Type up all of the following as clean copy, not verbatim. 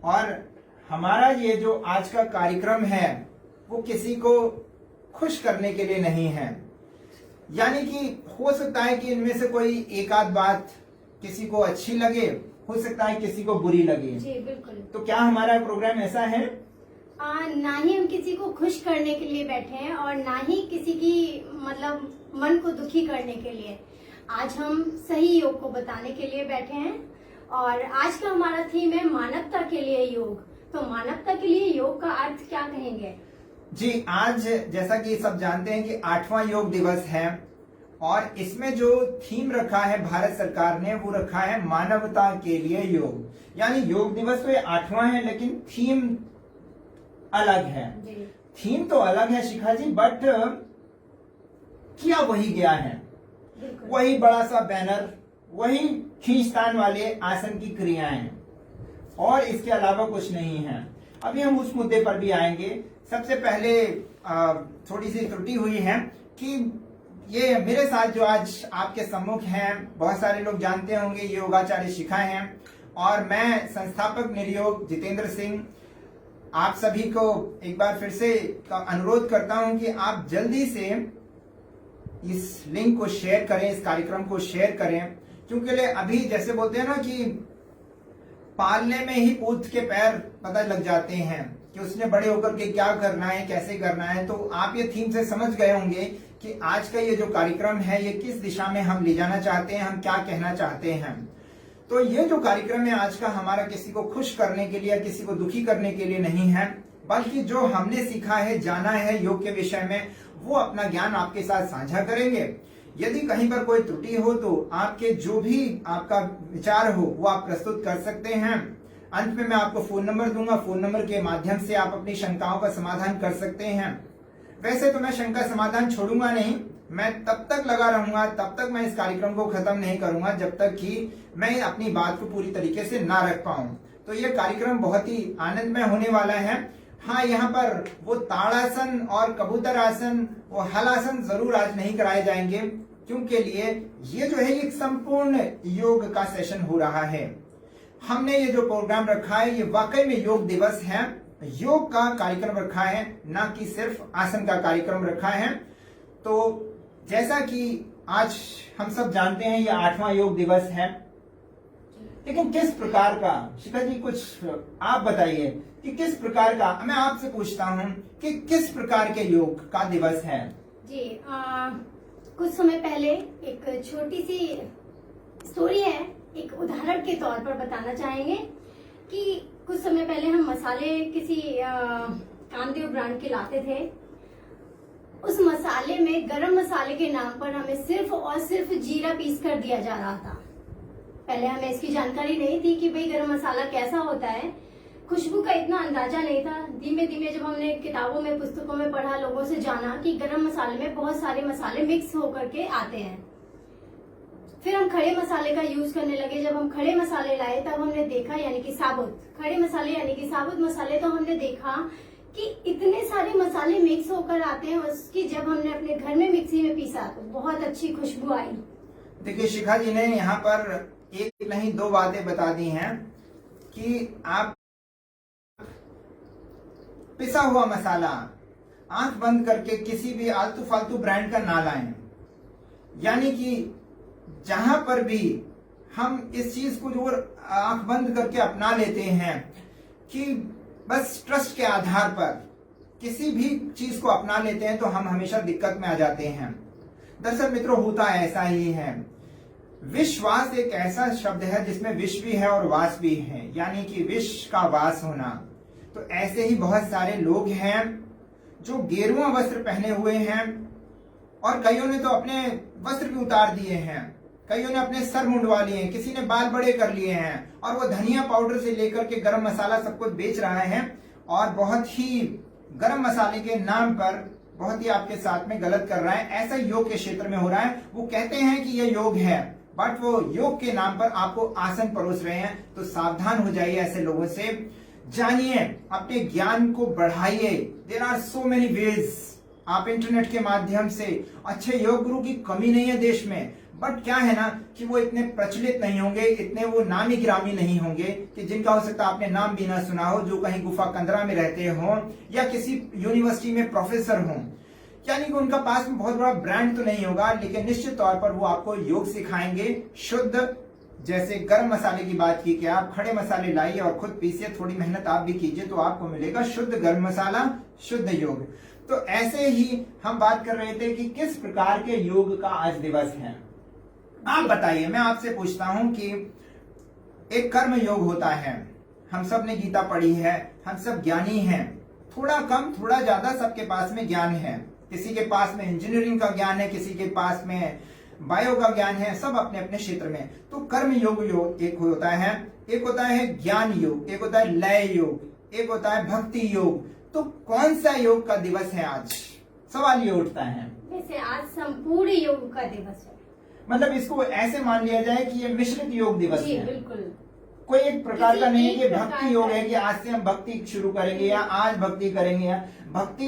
और हमारा ये जो आज का कार्यक्रम है वो किसी को खुश करने के लिए नहीं है। यानी कि हो सकता है कि इनमें से कोई एक आध बात किसी को अच्छी लगे, हो सकता है किसी को बुरी लगे। जी बिल्कुल। तो क्या हमारा प्रोग्राम ऐसा है? ना ही हम किसी को खुश करने के लिए बैठे हैं और ना ही किसी की मतलब मन को दुखी करने के लिए। आज हम सही योग को बताने के लिए बैठे हैं और आज का हमारा थीम है मानवता के लिए योग। तो मानवता के लिए योग का अर्थ क्या कहेंगे? जी, आज जैसा कि सब जानते हैं कि 8वां योग दिवस है और इसमें जो थीम रखा है भारत सरकार ने वो रखा है मानवता के लिए योग। यानी योग दिवस तो ये 8वां है लेकिन थीम अलग है। थीम तो अलग है शिखा जी, बट किया वही गया है। वही बड़ा सा बैनर, वही खींचतान वाले आसन की क्रियाएं और इसके अलावा कुछ नहीं है। अभी हम उस मुद्दे पर भी आएंगे। सबसे पहले थोड़ी सी त्रुटि हुई है कि ये मेरे साथ जो आज आपके सम्मुख हैं, बहुत सारे लोग जानते होंगे ये योगाचार्य शिखा हैं और मैं संस्थापक निर्योग जितेंद्र सिंह। आप सभी को एक बार फिर से अनुरोध करता हूं कि आप जल्दी से इस लिंक को शेयर करें, इस कार्यक्रम को शेयर करें, क्योंकि अभी जैसे बोलते हैं ना कि पालने में ही पूत के पैर पता लग जाते हैं कि उसने बड़े होकर के क्या करना है, कैसे करना है। तो आप ये थीम से समझ गए होंगे कि आज का ये जो कार्यक्रम है ये किस दिशा में हम ले जाना चाहते हैं, हम क्या कहना चाहते हैं। तो ये जो कार्यक्रम है आज का हमारा किसी को खुश करने के लिए, किसी को दुखी करने के लिए नहीं है, बल्कि जो हमने सीखा है, जाना है योग के विषय में, वो अपना ज्ञान आपके साथ साझा करेंगे। यदि कहीं पर कोई त्रुटि हो तो आपके जो भी आपका विचार हो वो आप प्रस्तुत कर सकते हैं। अंत में मैं आपको फोन नंबर दूंगा, फोन नंबर के माध्यम से आप अपनी शंकाओं का समाधान कर सकते हैं। वैसे तो मैं शंका समाधान छोड़ूंगा नहीं, मैं तब तक लगा रहूंगा, तब तक मैं इस कार्यक्रम को खत्म नहीं करूंगा जब तक कि मैं अपनी बात को पूरी तरीके से ना रख पाऊं। तो ये कार्यक्रम बहुत ही आनंदमय होने वाला है। हाँ, यहाँ पर वो ताड़ासन और कबूतर आसन, वो हलासन जरूर आज नहीं कराए जाएंगे, क्योंकि लिए ये जो है एक संपूर्ण योग का सेशन हो रहा है। हमने ये जो प्रोग्राम रखा है ये वाकई में योग दिवस है, योग का कार्यक्रम रखा है, ना कि सिर्फ आसन का कार्यक्रम रखा है। तो जैसा कि आज हम सब जानते हैं ये 8वां योग दिवस है, लेकिन किस प्रकार का, शिखा जी कुछ आप बताइए कि किस प्रकार का, मैं आपसे पूछता हूं कि किस प्रकार के योग का दिवस है? जी कुछ समय पहले एक छोटी सी स्टोरी है, एक उदाहरण के तौर पर बताना चाहेंगे कि कुछ समय पहले हम मसाले किसी कामदेव ब्रांड के लाते थे। उस मसाले में गरम मसाले के नाम पर हमें सिर्फ और सिर्फ जीरा पीस कर दिया जा रहा था। पहले हमें इसकी जानकारी नहीं थी कि भाई गरम मसाला कैसा होता है, खुशबू का इतना अंदाजा नहीं था। धीमे धीमे जब हमने किताबों में, पुस्तकों में पढ़ा, लोगों से जाना कि गरम मसाले में बहुत सारे मसाले मिक्स होकर के आते हैं। फिर हम खड़े मसाले का यूज करने लगे। जब हम खड़े मसाले लाए तब हमने देखा, यानी कि साबुत खड़े मसाले यानी कि साबुत मसाले, तो हमने देखा कि इतने सारे मसाले मिक्स होकर आते हैं। उसकी जब हमने अपने घर में मिक्सी में पीसा तो बहुत अच्छी खुशबू आई। देखिए शिखा जी ने यहाँ पर एक नहीं दो बातें बता दी हैं कि आप पिसा हुआ मसाला आंख बंद करके किसी भी आलतू फालतू ब्रांड का ना लाएं। यानी कि जहां पर भी हम इस चीज को जो आंख बंद करके अपना लेते हैं कि बस ट्रस्ट के आधार पर किसी भी चीज को अपना लेते हैं तो हम हमेशा दिक्कत में आ जाते हैं। दरअसल मित्रों होता ऐसा ही है। विश्वास एक ऐसा शब्द है जिसमें विश भी है और वास भी है, यानी कि विश का वास होना। तो ऐसे ही बहुत सारे लोग हैं जो गेरुआ वस्त्र पहने हुए हैं और कईयों ने तो अपने वस्त्र भी उतार दिए हैं, कईयों ने अपने सर मुंडवा लिए हैं, किसी ने बाल बड़े कर लिए हैं और वो धनिया पाउडर से लेकर के गरम मसाला सब कुछ बेच रहा है और बहुत ही गरम मसाले के नाम पर बहुत ही आपके साथ में गलत कर रहा है। ऐसा योग के क्षेत्र में हो रहा है। वो कहते हैं कि ये योग है, बट वो योग के नाम पर आपको आसन परोस रहे हैं। तो सावधान हो जाइए ऐसे लोगों से। जानिए, अपने ज्ञान को बढ़ाइए। There are so many ways आप इंटरनेट के माध्यम से, अच्छे योग गुरु की कमी नहीं है देश में, बट क्या है ना कि वो इतने प्रचलित नहीं होंगे, इतने वो नामी गिरामी नहीं होंगे कि जिनका हो सकता है आपने नाम भी ना सुना हो, जो कहीं गुफा कंदरा में रहते हो या किसी यूनिवर्सिटी में प्रोफेसर हो। यानी कि उनका पास में बहुत बड़ा ब्रांड तो नहीं होगा, लेकिन निश्चित तौर पर वो आपको योग सिखाएंगे शुद्ध। जैसे गरम मसाले की बात की कि आप खड़े मसाले लाइए और खुद पीसिए, थोड़ी मेहनत आप भी कीजिए तो आपको मिलेगा शुद्ध गरम मसाला, शुद्ध योग। तो ऐसे ही हम बात कर रहे थे कि किस प्रकार के योग का आज दिवस है। आप बताइए, मैं आपसे पूछता हूं कि एक कर्म योग होता है, हम सब ने गीता पढ़ी है, हम सब ज्ञानी हैं, थोड़ा कम थोड़ा ज्यादा सबके पास में ज्ञान है, किसी के पास में इंजीनियरिंग का ज्ञान है, किसी के पास में बायो का ज्ञान है, सब अपने अपने क्षेत्र में। तो कर्म योग एक होता है, एक होता है ज्ञान योग, एक होता है लय योग, एक होता है भक्ति योग। तो कौन सा योग का दिवस है आज? सवाल ये उठता है। वैसे आज संपूर्ण योग का दिवस है, मतलब इसको ऐसे मान लिया जाए कि ये मिश्रित योग दिवस जी है। बिल्कुल। कोई एक प्रकार का नहीं है कि एक भक्ति योग है कि आज से हम भक्ति शुरू करेंगे या आज भक्ति करेंगे, या भक्ति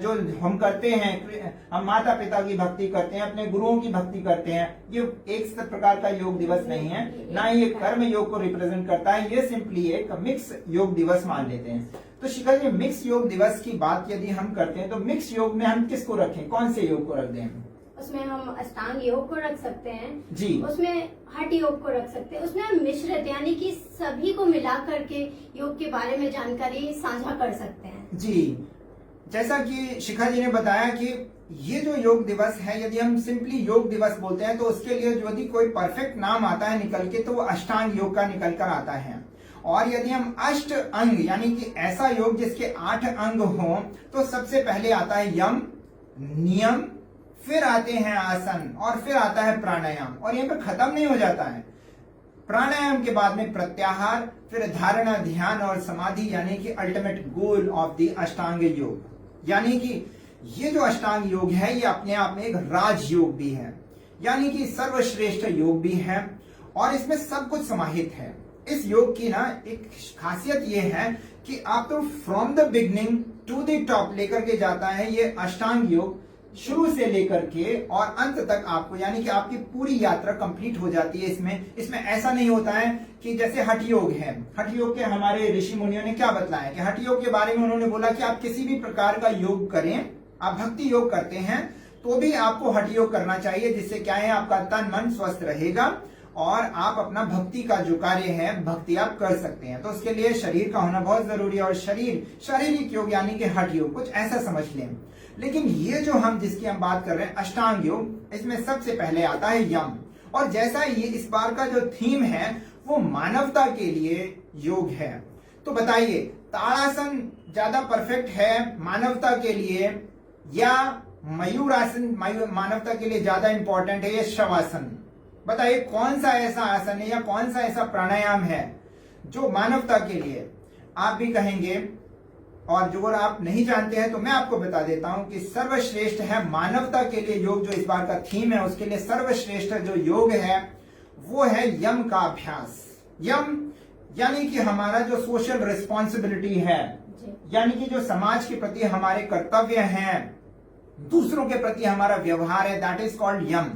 जो हम करते हैं, हम माता पिता की भक्ति करते हैं, अपने गुरुओं की भक्ति करते हैं, ये एक प्रकार का योग दिवस नहीं है, ना ही ये कर्म योग को रिप्रेजेंट करता है, ये सिंपली एक मिक्स योग दिवस मान लेते हैं। तो शिखा जी, मिक्स योग दिवस की बात यदि हम करते हैं तो मिक्स योग में हम किसको रखें, कौन से योग को रख दें? उसमें हम अष्टांग योग को रख सकते हैं जी, उसमें हठ योग को रख सकते हैं, उसमें हम मिश्रित यानी कि सभी को मिला करके योग के बारे में जानकारी साझा कर सकते हैं। जी। जैसा कि शिखा जी ने बताया कि ये जो योग दिवस है, यदि हम सिंपली योग दिवस बोलते हैं तो उसके लिए यदि कोई परफेक्ट नाम आता है निकल के तो वो अष्टांग योग का निकल कर आता है। और यदि हम अष्ट अंग यानी कि ऐसा योग जिसके 8 अंग हो तो सबसे पहले आता है यम, नियम, फिर आते हैं आसन और फिर आता है प्राणायाम, और यहीं पर खत्म नहीं हो जाता है। प्राणायाम के बाद में प्रत्याहार, फिर धारणा, ध्यान और समाधि, यानी कि अल्टीमेट गोल ऑफ द अष्टांग योग। यानी कि ये जो अष्टांग योग है ये अपने आप में एक राज योग भी है, यानी कि सर्वश्रेष्ठ योग भी है, और इसमें सब कुछ समाहित है। इस योग की ना एक खासियत ये है कि आप तो from the beginning to the top लेकर के जाता है ये अष्टांग योग, शुरू से लेकर के और अंत तक आपको, यानी कि आपकी पूरी यात्रा कंप्लीट हो जाती है। इसमें ऐसा नहीं होता है कि जैसे हठ योग है, हठ योग के हमारे ऋषि मुनियों ने क्या बतलाया कि हठ योग के बारे में उन्होंने बोला कि आप किसी भी प्रकार का योग करें, आप भक्ति योग करते हैं तो भी आपको हठ योग करना चाहिए, जिससे क्या है आपका तन मन स्वस्थ रहेगा और आप अपना भक्ति का जो कार्य है भक्ति आप कर सकते हैं। तो उसके लिए शरीर का होना बहुत जरूरी है, और शारीरिक योग यानी कि हठ योग, कुछ ऐसा समझ लें। लेकिन ये जो हम जिसकी हम बात कर रहे हैं अष्टांग योग, इसमें सबसे पहले आता है यम। और जैसा ये इस बार का जो थीम है वो मानवता के लिए योग है, तो बताइए ताड़ासन ज्यादा परफेक्ट है मानवता के लिए, या मयूरासन मानवता के लिए ज्यादा इंपॉर्टेंट है, या शवासन? बताइए कौन सा ऐसा आसन है या कौन सा ऐसा प्राणायाम है जो मानवता के लिए आप भी कहेंगे। और जो अगर आप नहीं जानते हैं तो मैं आपको बता देता हूं कि सर्वश्रेष्ठ है मानवता के लिए योग, जो इस बार का थीम है उसके लिए सर्वश्रेष्ठ जो योग है वो है यम का अभ्यास। यम यानी कि हमारा जो सोशल रिस्पॉन्सिबिलिटी है, यानी कि जो समाज के प्रति हमारे कर्तव्य हैं, दूसरों के प्रति हमारा व्यवहार है, दैट इज कॉल्ड यम।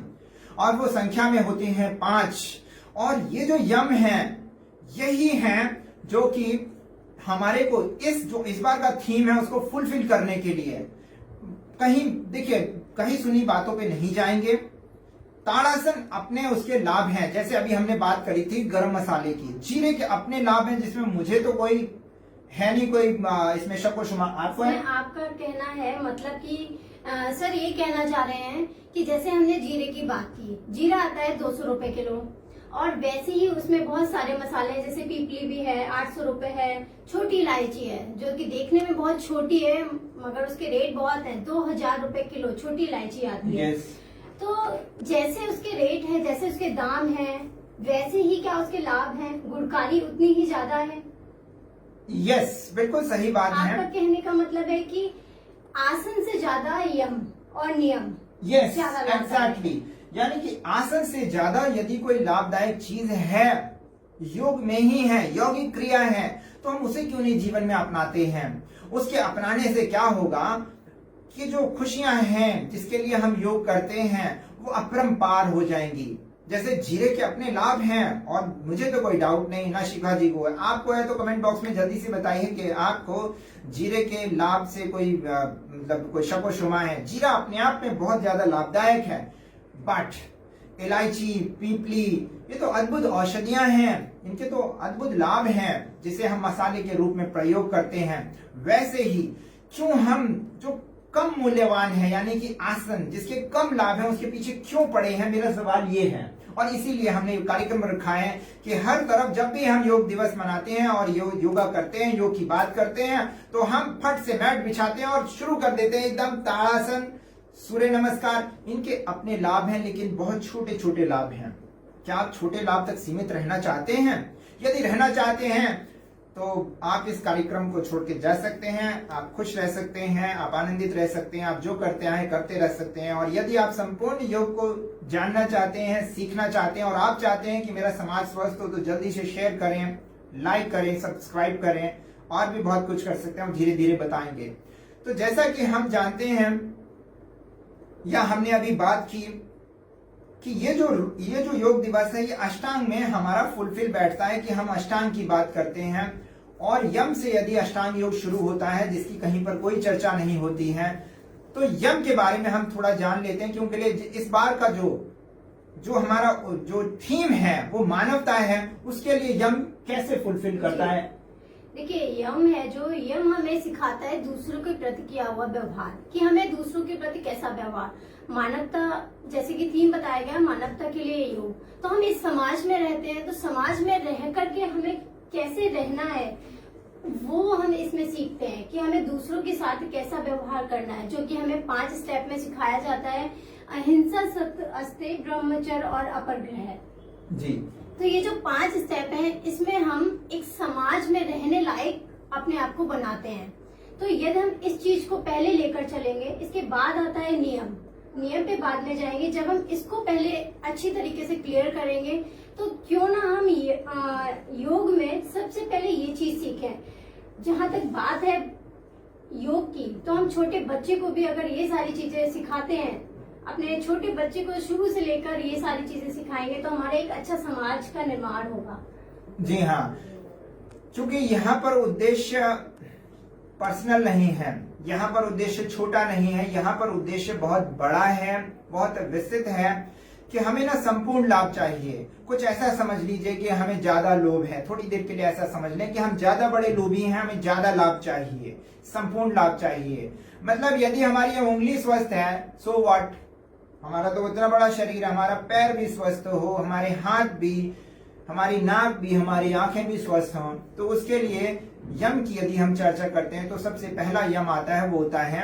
और वो संख्या में होती हैं 5। और ये जो यम है यही है जो कि हमारे को इस बार का थीम है उसको फुलफिल करने के लिए कहीं देखिए कहीं सुनी बातों पे नहीं जाएंगे। ताड़ासन अपने उसके लाभ हैं, जैसे अभी हमने बात करी थी गरम मसाले की, जीरे के अपने लाभ हैं जिसमें मुझे तो कोई है नहीं कोई इसमें शक व शुमार। आपको है? आपका कहना है मतलब कि सर ये कहना चाह रहे हैं कि जैसे हमने जीरे की बात की, जीरा आता है 200 रुपए किलो, और वैसे ही उसमें बहुत सारे मसाले हैं, जैसे पीपली भी है 800 रुपए है, छोटी इलायची है जो कि देखने में बहुत छोटी है मगर उसके रेट बहुत है, 2000 रुपए किलो छोटी इलायची आती है। तो जैसे उसके रेट है, जैसे उसके दाम है, वैसे ही क्या उसके लाभ हैं, गुणकारी उतनी ही ज्यादा है। यस, बिल्कुल सही बात है। आपका कहने का मतलब है कि आसन से ज्यादा यम और नियम यस एग्जैक्टली, यानी कि आसन से ज्यादा यदि कोई लाभदायक चीज है योग में ही है, यौगिक क्रिया है, तो हम उसे क्यों नहीं जीवन में अपनाते हैं। उसके अपनाने से क्या होगा, कि जो खुशियां हैं जिसके लिए हम योग करते हैं वो अपरंपार हो जाएंगी। जैसे जीरे के अपने लाभ हैं, और मुझे तो कोई डाउट नहीं, ना शिखा जी को है, आपको है तो कमेंट बॉक्स में जल्दी से बताइए कि आपको जीरे के लाभ से कोई मतलब कोई शक व शुबा है। जीरा अपने आप में बहुत ज्यादा लाभदायक है, बट इलायची, पीपली, ये तो अद्भुत औषधियां हैं, इनके तो अद्भुत लाभ हैं जिसे हम मसाले के रूप में प्रयोग करते हैं। वैसे ही क्यों हम जो कम मूल्यवान है यानी कि आसन जिसके कम लाभ है उसके पीछे क्यों पड़े हैं, मेरा सवाल ये है। और इसीलिए हमने कार्यक्रम रखा है कि हर तरफ जब भी हम योग दिवस मनाते हैं और योगा करते हैं, योग की बात करते हैं, तो हम फट से मैट बिछाते हैं और शुरू कर देते हैं एकदम ताड़ासन, सूर्य नमस्कार। इनके अपने लाभ हैं लेकिन बहुत छोटे छोटे लाभ हैं। क्या आप छोटे लाभ तक सीमित रहना चाहते हैं? यदि रहना चाहते हैं तो आप इस कार्यक्रम को छोड़ के जा सकते हैं, आप खुश रह सकते हैं, आप आनंदित रह सकते हैं, आप जो करते हैं करते रह सकते हैं। और यदि आप संपूर्ण योग को जानना चाहते हैं, सीखना चाहते हैं, और आप चाहते हैं कि मेरा समाज स्वस्थ हो, तो जल्दी से शेयर करें, लाइक करें, सब्सक्राइब करें, और भी बहुत कुछ कर सकते हैं, हम धीरे धीरे बताएंगे। तो जैसा कि हम जानते हैं या हमने अभी बात की कि ये जो योग दिवस है ये अष्टांग में हमारा फुलफिल बैठता है कि हम अष्टांग की बात करते हैं, और यम से यदि अष्टांग योग शुरू होता है जिसकी कहीं पर कोई चर्चा नहीं होती है, तो यम के बारे में हम थोड़ा जान लेते हैं, क्योंकि इस बार का जो हमारा जो थीम है वो मानवता है, उसके लिए यम कैसे फुलफिल करता है। देखिए, यम है जो यम हमें सिखाता है दूसरों के प्रति किया हुआ व्यवहार, कि हमें दूसरों के प्रति कैसा व्यवहार, मानवता, जैसे कि थीम बताया गया मानवता के लिए योग। तो हम इस समाज में रहते हैं, तो समाज में रह करके हमें कैसे रहना है वो हम इसमें सीखते हैं कि हमें दूसरों के साथ कैसा व्यवहार करना है, जो कि हमें 5 स्टेप में सिखाया जाता है। अहिंसा, सत्य, अस्तेय, ब्रह्मचर्य और अपरिग्रह जी। तो ये जो 5 स्टेप हैं, इसमें हम एक समाज में रहने लायक अपने आप को बनाते हैं। तो यदि हम इस चीज को पहले लेकर चलेंगे, इसके बाद आता है नियम पे बाद में जाएंगे। जब हम इसको पहले अच्छी तरीके से क्लियर करेंगे, तो क्यों ना हम योग में सबसे पहले ये चीज सीखें। जहां तक बात है योग की, तो हम छोटे बच्चे को भी अगर ये सारी चीजें सिखाते हैं, अपने छोटे बच्चे को शुरू से लेकर ये सारी चीजें सिखाएंगे, तो हमारा एक अच्छा समाज का निर्माण होगा। जी हाँ, क्योंकि यहाँ पर उद्देश्य पर्सनल नहीं है, यहाँ पर उद्देश्य छोटा नहीं है, यहाँ पर उद्देश्य बहुत बड़ा है, बहुत विस्तृत है कि हमें ना संपूर्ण लाभ चाहिए। कुछ ऐसा समझ लीजिए कि हमें ज्यादा लोभ है, थोड़ी देर के लिए ऐसा समझ लें कि हम ज्यादा बड़े लोभी हैं, हमें ज्यादा लाभ चाहिए, संपूर्ण लाभ चाहिए। मतलब यदि हमारी उंगली स्वस्थ है, सो व्हाट, हमारा तो उतना बड़ा शरीर, हमारा पैर भी स्वस्थ हो, हमारे हाथ भी, हमारी नाक भी, हमारी आंखें भी स्वस्थ हों, तो उसके लिए यम की यदि हम चर्चा करते हैं तो सबसे पहला यम आता है, वो होता है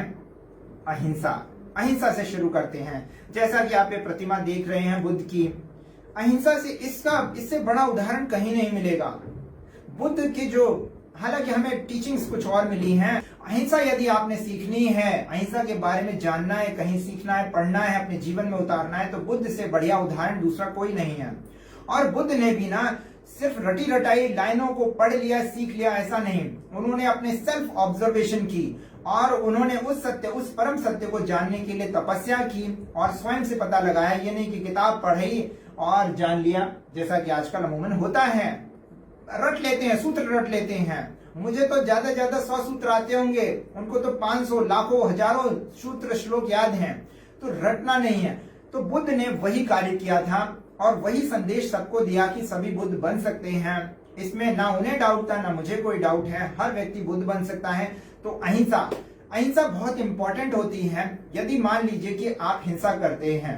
अहिंसा। अहिंसा से शुरू करते हैं। जैसा कि आप ये प्रतिमा देख रहे हैं बुद्ध की, अहिंसा से इससे बड़ा उदाहरण कहीं नहीं मिलेगा। बुद्ध की जो, हालांकि हमें टीचिंग्स कुछ और मिली हैं, अहिंसा यदि आपने सीखनी है, अहिंसा के बारे में जानना है, कहीं सीखना है, पढ़ना है, अपने जीवन में उतारना है, तो बुद्ध से बढ़िया उदाहरण दूसरा कोई नहीं है। और बुद्ध ने भी ना सिर्फ रटी रटाई लाइनों को पढ़ लिया, सीख लिया, ऐसा नहीं, उन्होंने अपने सेल्फ ऑब्जर्वेशन की और उन्होंने उस परम सत्य को जानने के लिए तपस्या की और स्वयं से पता लगाया। ये नहीं कि किताब पढ़ी और जान लिया, जैसा कि आजकल अमूमन होता है, रट लेते हैं, सूत्र रट लेते हैं। मुझे तो ज्यादा 100 सूत्र आते होंगे, उनको तो 500, लाखों, हजारों सूत्र श्लोक याद हैं, तो रटना नहीं है। तो बुद्ध ने वही कार्य किया था और वही संदेश सबको दिया कि सभी बुद्ध बन सकते हैं। इसमें ना उन्हें डाउट था, ना मुझे कोई डाउट है, हर व्यक्ति बुद्ध बन सकता है। तो अहिंसा बहुत इंपॉर्टेंट होती है। यदि मान लीजिए कि आप हिंसा करते हैं,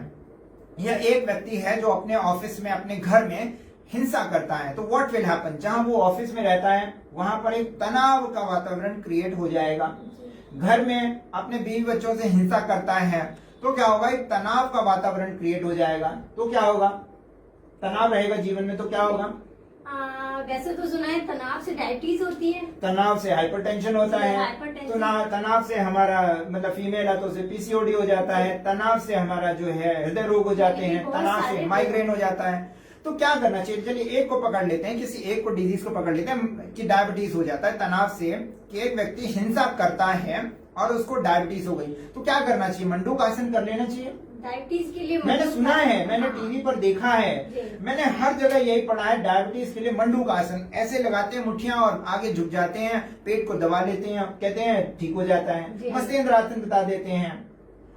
या एक व्यक्ति है जो अपने ऑफिस में, अपने घर में हिंसा करता है, तो व्हाट विल हैपन, जहां वो ऑफिस में रहता है वहां पर एक तनाव का वातावरण क्रिएट हो जाएगा। घर में अपने बीवी बच्चों से हिंसा करता है तो क्या होगा, एक तनाव का वातावरण क्रिएट हो जाएगा। तो क्या होगा, तनाव रहेगा जीवन में, तो क्या होगा, वैसे तो सुना है तनाव से डायबिटीज होती है, तनाव से हाइपरटेंशन होता है, तो तनाव से हमारा मतलब फीमेल है तो उसे पीसीओडी हो जाता है, तनाव से हमारा जो है हृदय रोग हो जाते हैं, तनाव से माइग्रेन हो जाता है। तो क्या करना चाहिए? चलिए एक को पकड़ लेते हैं, किसी एक को डिजीज को पकड़ लेते हैं कि डायबिटीज हो जाता है तनाव से, कि एक व्यक्ति हिंसा करता है और उसको डायबिटीज हो गई, तो क्या करना चाहिए? मंडूक आसन कर लेना चाहिए। डायबिटीज के लिए मैंने सुना है, मैंने टीवी पर देखा है, मैंने हर जगह यही पढ़ा है, डायबिटीज के लिए मंडूक आसन ऐसे लगाते हैं मुठ्ठियां और आगे झुक जाते हैं, पेट को दबा लेते हैं, कहते हैं ठीक हो जाता है। मत्स्येंद्र आसन बता देते हैं।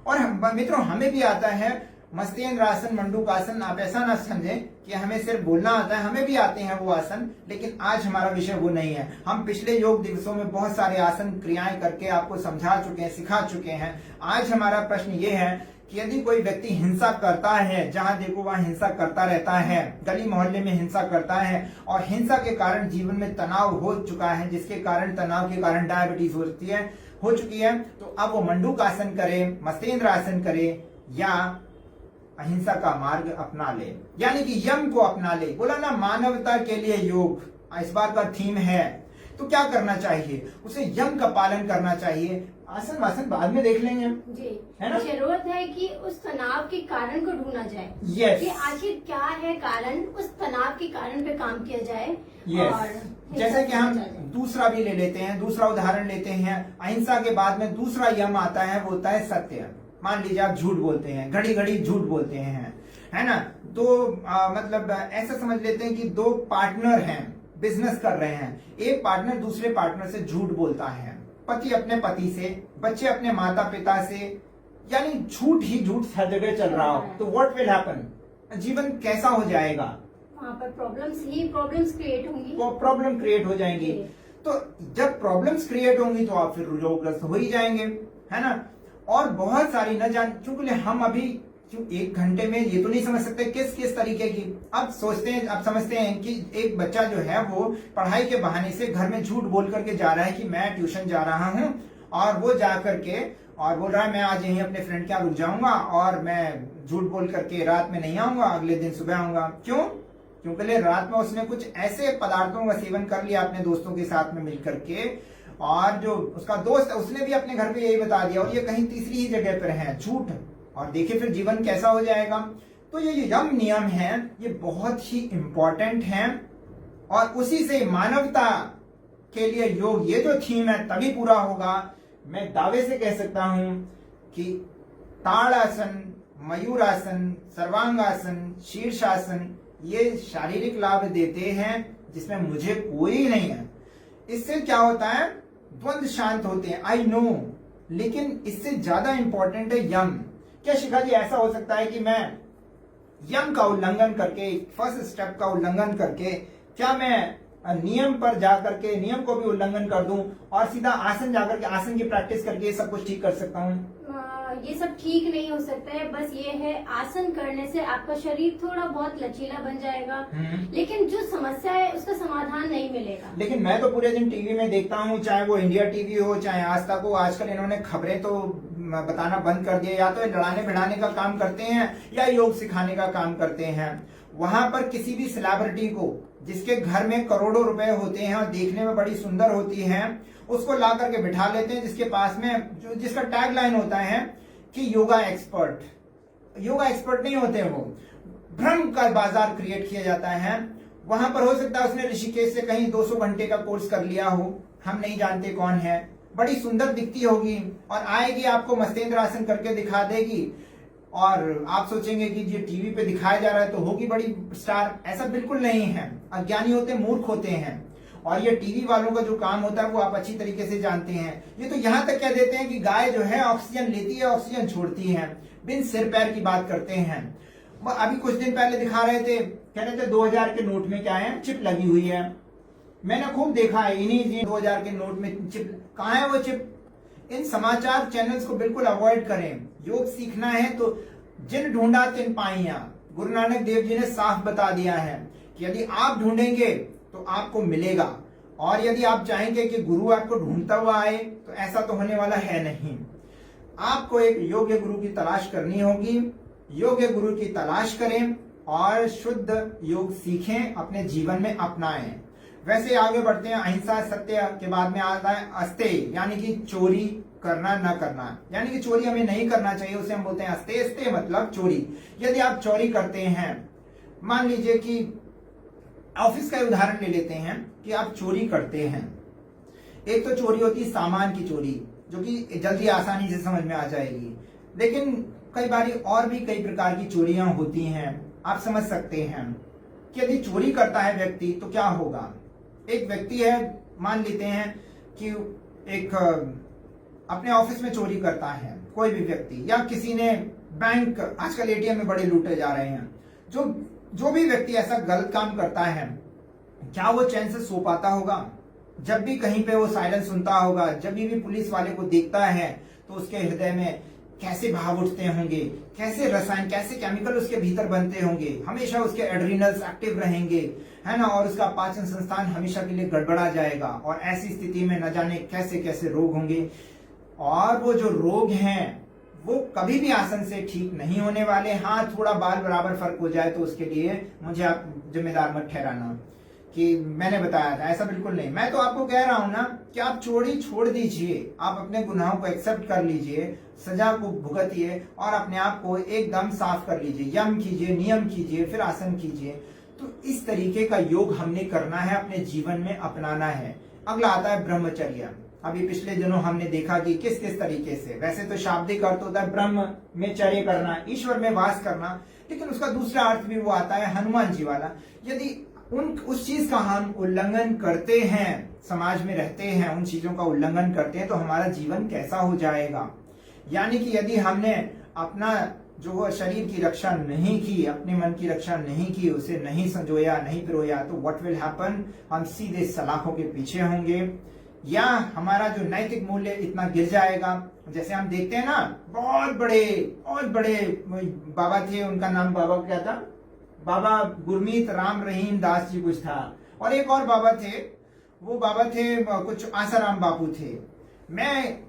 और मित्रों हमें भी आता है मत्स्येंद्र आसन, मंडूक आसन। आप ऐसा ना समझें कि हमें सिर्फ बोलना आता है, हमें भी आते हैं वो आसन, लेकिन आज हमारा विषय वो नहीं है। हम पिछले योग दिवसों में बहुत सारे आसन क्रियाएं करके आपको समझा चुके हैं, सिखा चुके हैं। आज हमारा प्रश्न ये है कि यदि कोई व्यक्ति हिंसा करता है, जहां देखो वहां हिंसा करता रहता है, गली मोहल्ले में हिंसा करता है और हिंसा के कारण जीवन में तनाव हो चुका है, जिसके कारण तनाव के कारण डायबिटीज हो चुकी है, तो अब वो मंडूक आसन करे, मत्स्येंद्र आसन करे या अहिंसा का मार्ग अपना ले, यानी कि यम को अपना ले। बोला ना मानवता के लिए योग इस बार का थीम है, तो क्या करना चाहिए? उसे यम का पालन करना चाहिए। आसन वासन बाद में देख लेंगे जी, है ना? जरूरत है कि उस तनाव के कारण को ढूंढना जाए। यस, कि आखिर क्या है कारण, उस तनाव के कारण पे काम किया जाए। यस, और जैसे कि हम दूसरा भी ले लेते हैं, दूसरा उदाहरण लेते हैं। अहिंसा के बाद में दूसरा यम आता है, वो होता है सत्य। मान लीजिए आप झूठ बोलते हैं, घड़ी घड़ी झूठ बोलते हैं, है ना? तो मतलब ऐसा समझ लेते हैं कि दो पार्टनर हैं, बिजनेस कर रहे हैं, एक पार्टनर दूसरे पार्टनर से झूठ बोलता है, पति अपने पति से, बच्चे अपने माता पिता से, यानी झूठ ही झूठ हर जगह चल रहा हो, तो व्हाट विल हैपन? जीवन कैसा हो जाएगा? वहाँ पर प्रॉब्लम्स क्रिएट होंगी, प्रॉब्लम क्रिएट हो जाएंगी। तो जब प्रॉब्लम्स क्रिएट होंगी तो आप फिर रोगग्रस्त हो ही जाएंगे, है ना? और बहुत सारी न जान, चूंकि हम अभी एक घंटे में ये तो नहीं समझ सकते किस किस तरीके की, अब सोचते हैं, अब समझते हैं कि एक बच्चा जो है वो पढ़ाई के बहाने से घर में झूठ बोल करके जा रहा है कि मैं ट्यूशन जा रहा हूँ, और वो जा करके और बोल रहा है मैं आज यहीं अपने फ्रेंड के यहाँ रुक जाऊंगा और मैं झूठ बोल करके रात में नहीं आऊंगा, अगले दिन सुबह आऊंगा। क्यों? क्योंकि रात में उसने कुछ ऐसे पदार्थों का सेवन कर लिया अपने दोस्तों के साथ में मिल करके, और जो उसका दोस्त है उसने भी अपने घर पे यही बता दिया, और ये कहीं तीसरी ही जगह पर है झूठ, और देखिए फिर जीवन कैसा हो जाएगा। तो ये यम नियम है, ये बहुत ही इंपॉर्टेंट है, और उसी से मानवता के लिए योग, ये जो थीम है तभी पूरा होगा। मैं दावे से कह सकता हूं कि ताड़ासन, मयूरासन, सर्वांगासन, शीर्षासन ये शारीरिक लाभ देते हैं जिसमें मुझे कोई नहीं है। इससे क्या होता है? द्वंद्व शांत होते हैं, आई नो, लेकिन इससे ज्यादा इंपॉर्टेंट है यम। क्या शिखा जी ऐसा हो सकता है कि मैं यम का उल्लंघन करके, फर्स्ट स्टेप का उल्लंघन करके, क्या मैं नियम पर जाकर के नियम को भी उल्लंघन कर दूं और सीधा आसन जाकर के आसन की प्रैक्टिस करके सब कुछ ठीक कर सकता हूं? ये सब ठीक नहीं हो सकता है। बस ये है, आसन करने से आपका शरीर थोड़ा बहुत लचीला बन जाएगा, लेकिन जो समस्या है उसका समाधान नहीं मिलेगा। लेकिन मैं तो पूरे दिन टीवी में देखता हूँ, चाहे वो इंडिया टीवी हो चाहे आज तक हो, आजकल इन्होंने खबरें तो बताना बंद कर दिया, या तो लड़ाने भिड़ाने का काम करते हैं या योग सिखाने का काम करते हैं। वहां पर किसी भी सेलिब्रिटी को, जिसके घर में करोड़ों रुपए होते हैं और देखने में बड़ी सुंदर होती है, उसको ला करके बिठा लेते हैं, जिसके पास में जिसका टैग लाइन होता है कि योगा एक्सपर्ट। योगा एक्सपर्ट नहीं होते, वो भ्रम का बाजार क्रिएट किया जाता है। वहां पर हो सकता है उसने ऋषिकेश से कहीं 200 घंटे का कोर्स कर लिया हो, हम नहीं जानते कौन है, बड़ी सुंदर दिखती होगी और आएगी आपको मत्स्येंद्र आसन करके दिखा देगी, और आप सोचेंगे कि ये टीवी पे दिखाया जा रहा है तो होगी बड़ी स्टार। ऐसा बिल्कुल नहीं है। अज्ञानी होते, मूर्ख होते हैं, और ये टीवी वालों का जो काम होता है वो आप अच्छी तरीके से जानते हैं। ये तो यहाँ तक कह देते हैं कि गाय जो है ऑक्सीजन लेती है, ऑक्सीजन छोड़ती है, बिन सिर पैर की बात करते हैं। अभी कुछ दिन पहले दिखा रहे थे, कह रहे थे 2000 के नोट में क्या है, चिप लगी हुई है। मैंने खूब देखा है, इन्हीं 2000 के नोट में चिप, कहाँ है वो चिप? इन समाचार चैनल्स को बिल्कुल अवॉइड करें। योग सीखना है तो जिन ढूंढा तिन पाइया, गुरु नानक देव जी ने साफ बता दिया है कि यदि आप ढूंढेंगे तो आपको मिलेगा, और यदि आप चाहेंगे कि गुरु आपको ढूंढता हुआ आए तो ऐसा तो होने वाला है नहीं। आपको एक योग्य गुरु की तलाश करनी होगी। योग्य गुरु की तलाश करें और शुद्ध योग सीखें, अपने जीवन में अपनाएं। वैसे आगे बढ़ते हैं। अहिंसा सत्य के बाद में आता है अस्तेय, यानी कि चोरी करना न करना, यानी कि चोरी हमें नहीं करना चाहिए, उसे हम बोलते हैं अस्तेय। अस्तेय मतलब चोरी। यदि आप चोरी करते हैं मान लीजिए कि ऑफिस का उदाहरण ले लेते हैं कि आप चोरी करते हैं। एक तो चोरी होती है सामान की चोरी, जो कि जल्दी आसानी से समझ में आ जाएगी, लेकिन कई बार और भी कई प्रकार की चोरियां होती हैं। आप समझ सकते हैं कि यदि चोरी करता है व्यक्ति तो क्या होगा। एक व्यक्ति है, मान लेते हैं कि एक अपने ऑफिस में चोरी करता है कोई भी व्यक्ति, या किसी ने बैंक, आजकल एटीएम में बड़े लूटे जा रहे हैं। जो भी व्यक्ति ऐसा गलत काम करता है, क्या वो चैन से सो पाता होगा? जब भी कहीं पे वो साइलेंस सुनता होगा, जब भी पुलिस वाले को देखता है तो उसके हृदय में कैसे भाव उठते होंगे, कैसे रसायन, कैसे केमिकल उसके भीतर बनते होंगे, हमेशा उसके एड्रिनल्स एक्टिव रहेंगे, है ना, और उसका पाचन संस्थान हमेशा के लिए गड़बड़ा जाएगा, और ऐसी स्थिति में न जाने कैसे कैसे रोग होंगे, और वो जो रोग हैं वो कभी भी आसन से ठीक नहीं होने वाले। हाँ, थोड़ा बाल बराबर फर्क हो जाए तो उसके लिए मुझे आप जिम्मेदार मत ठहराना कि मैंने बताया था, ऐसा बिल्कुल नहीं। मैं तो आपको कह रहा हूं ना कि आप चोरी छोड़ दीजिए, आप अपने गुनाहों को एक्सेप्ट कर लीजिए, सजा को भुगतिए और अपने आप को एकदम साफ कर लीजिए, यम कीजिए, नियम कीजिए, फिर आसन कीजिए। तो इस तरीके का योग हमने करना है, अपने जीवन में अपनाना है। अगला आता है ब्रह्मचर्य। अभी पिछले दिनों हमने देखा कि किस किस तरीके से, वैसे तो शाब्दिक अर्थ होता है ब्रह्म में चर्य करना, ईश्वर में वास करना, लेकिन उसका दूसरा अर्थ भी वो आता है हनुमान जी वाला। यदि उस चीज का हम उल्लंघन करते हैं, समाज में रहते हैं, उन चीजों का उल्लंघन करते हैं, तो हमारा जीवन कैसा हो जाएगा। यानी कि यदि हमने अपना जो शरीर की रक्षा नहीं की, अपने मन की रक्षा नहीं की, उसे नहीं संजोया, नहीं पिरोया, तो व्हाट विल हैपन, हम सीधे सलाखों के पीछे होंगे, या हमारा जो नैतिक मूल्य इतना गिर जाएगा। जैसे हम देखते हैं ना, बहुत बड़े बाबा थे, उनका नाम बाबा क्या था, बाबा गुरमीत राम रहीम दास जी कुछ था, और एक और बाबा थे, वो बाबा थे कुछ आसाराम बापू थे। मैं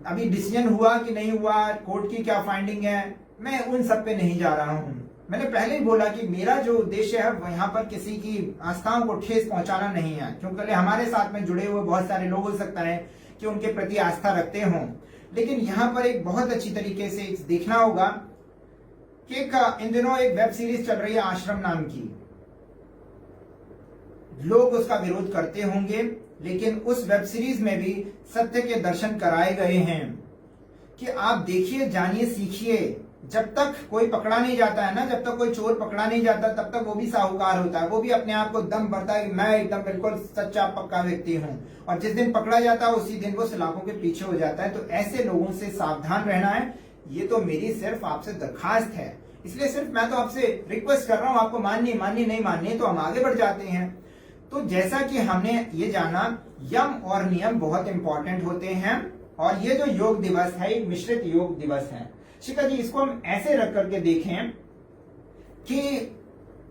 अभी डिसीजन हुआ कि नहीं हुआ, कोर्ट की क्या फाइंडिंग है, मैं उन सब पे नहीं जा रहा हूं। मैंने पहले ही बोला कि मेरा जो उद्देश्य है यहाँ पर किसी की आस्थाओं को ठेस पहुंचाना नहीं है, क्योंकि हमारे साथ में जुड़े हुए बहुत सारे लोग हो सकता है कि उनके प्रति आस्था रखते हों, लेकिन यहाँ पर एक बहुत अच्छी तरीके से देखना होगा कि इन दिनों एक वेब सीरीज चल रही है आश्रम नाम की। लोग उसका विरोध करते होंगे, लेकिन उस वेब सीरीज में भी सत्य के दर्शन कराए गए हैं कि आप देखिए, जानिए, सीखिए। जब तक कोई पकड़ा नहीं जाता है ना, जब तक कोई चोर पकड़ा नहीं जाता, तब तक वो भी साहूकार होता है, वो भी अपने आप को दम भरता है कि मैं एकदम बिल्कुल सच्चा पक्का व्यक्ति हूँ, और जिस दिन पकड़ा जाता है उसी दिन वो सलाखों के पीछे हो जाता है। तो ऐसे लोगों से सावधान रहना है। ये तो मेरी सिर्फ आपसे दरखास्त है, इसलिए सिर्फ मैं तो आपसे रिक्वेस्ट कर रहा हूँ, आपको माननी नहीं माननी तो हम आगे बढ़ जाते हैं। तो जैसा कि हमने ये जाना, यम और नियम बहुत इंपॉर्टेंट होते हैं, और ये जो योग दिवस है एक मिश्रित योग दिवस है। शिखा जी, इसको हम ऐसे रख करके देखें कि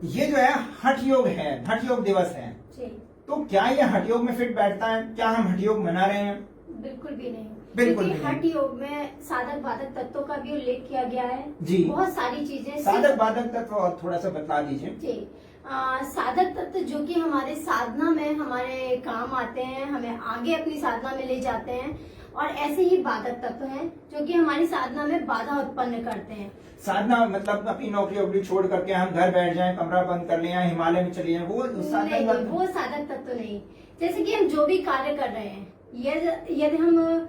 ये जो है हठ योग है, हठ योग दिवस है, तो क्या ये हठ योग में फिट बैठता है? क्या हम हठ योग मना रहे हैं? बिल्कुल भी नहीं। बिल्कुल क्योंकि हठ योग में साधक बाधक तत्वों का भी उल्लेख किया गया है जी, बहुत सारी चीजें। साधक बाधक तत्व और थोड़ा सा बता दीजिए जी। साधक तत्व जो कि हमारे साधना में हमारे काम आते हैं, हमें आगे अपनी साधना में ले जाते हैं, और ऐसे ही बाधक तत्व हैं जो कि हमारी साधना में बाधा उत्पन्न करते हैं। साधना मतलब अपनी नौकरी वोकरी छोड़ करके हम घर बैठ जाएं, कमरा बंद कर लें, हिमालय में चले जाएं, वो साधक, वो साधक तत्व नहीं। जैसे कि हम जो भी कार्य कर रहे हैं, यदि हम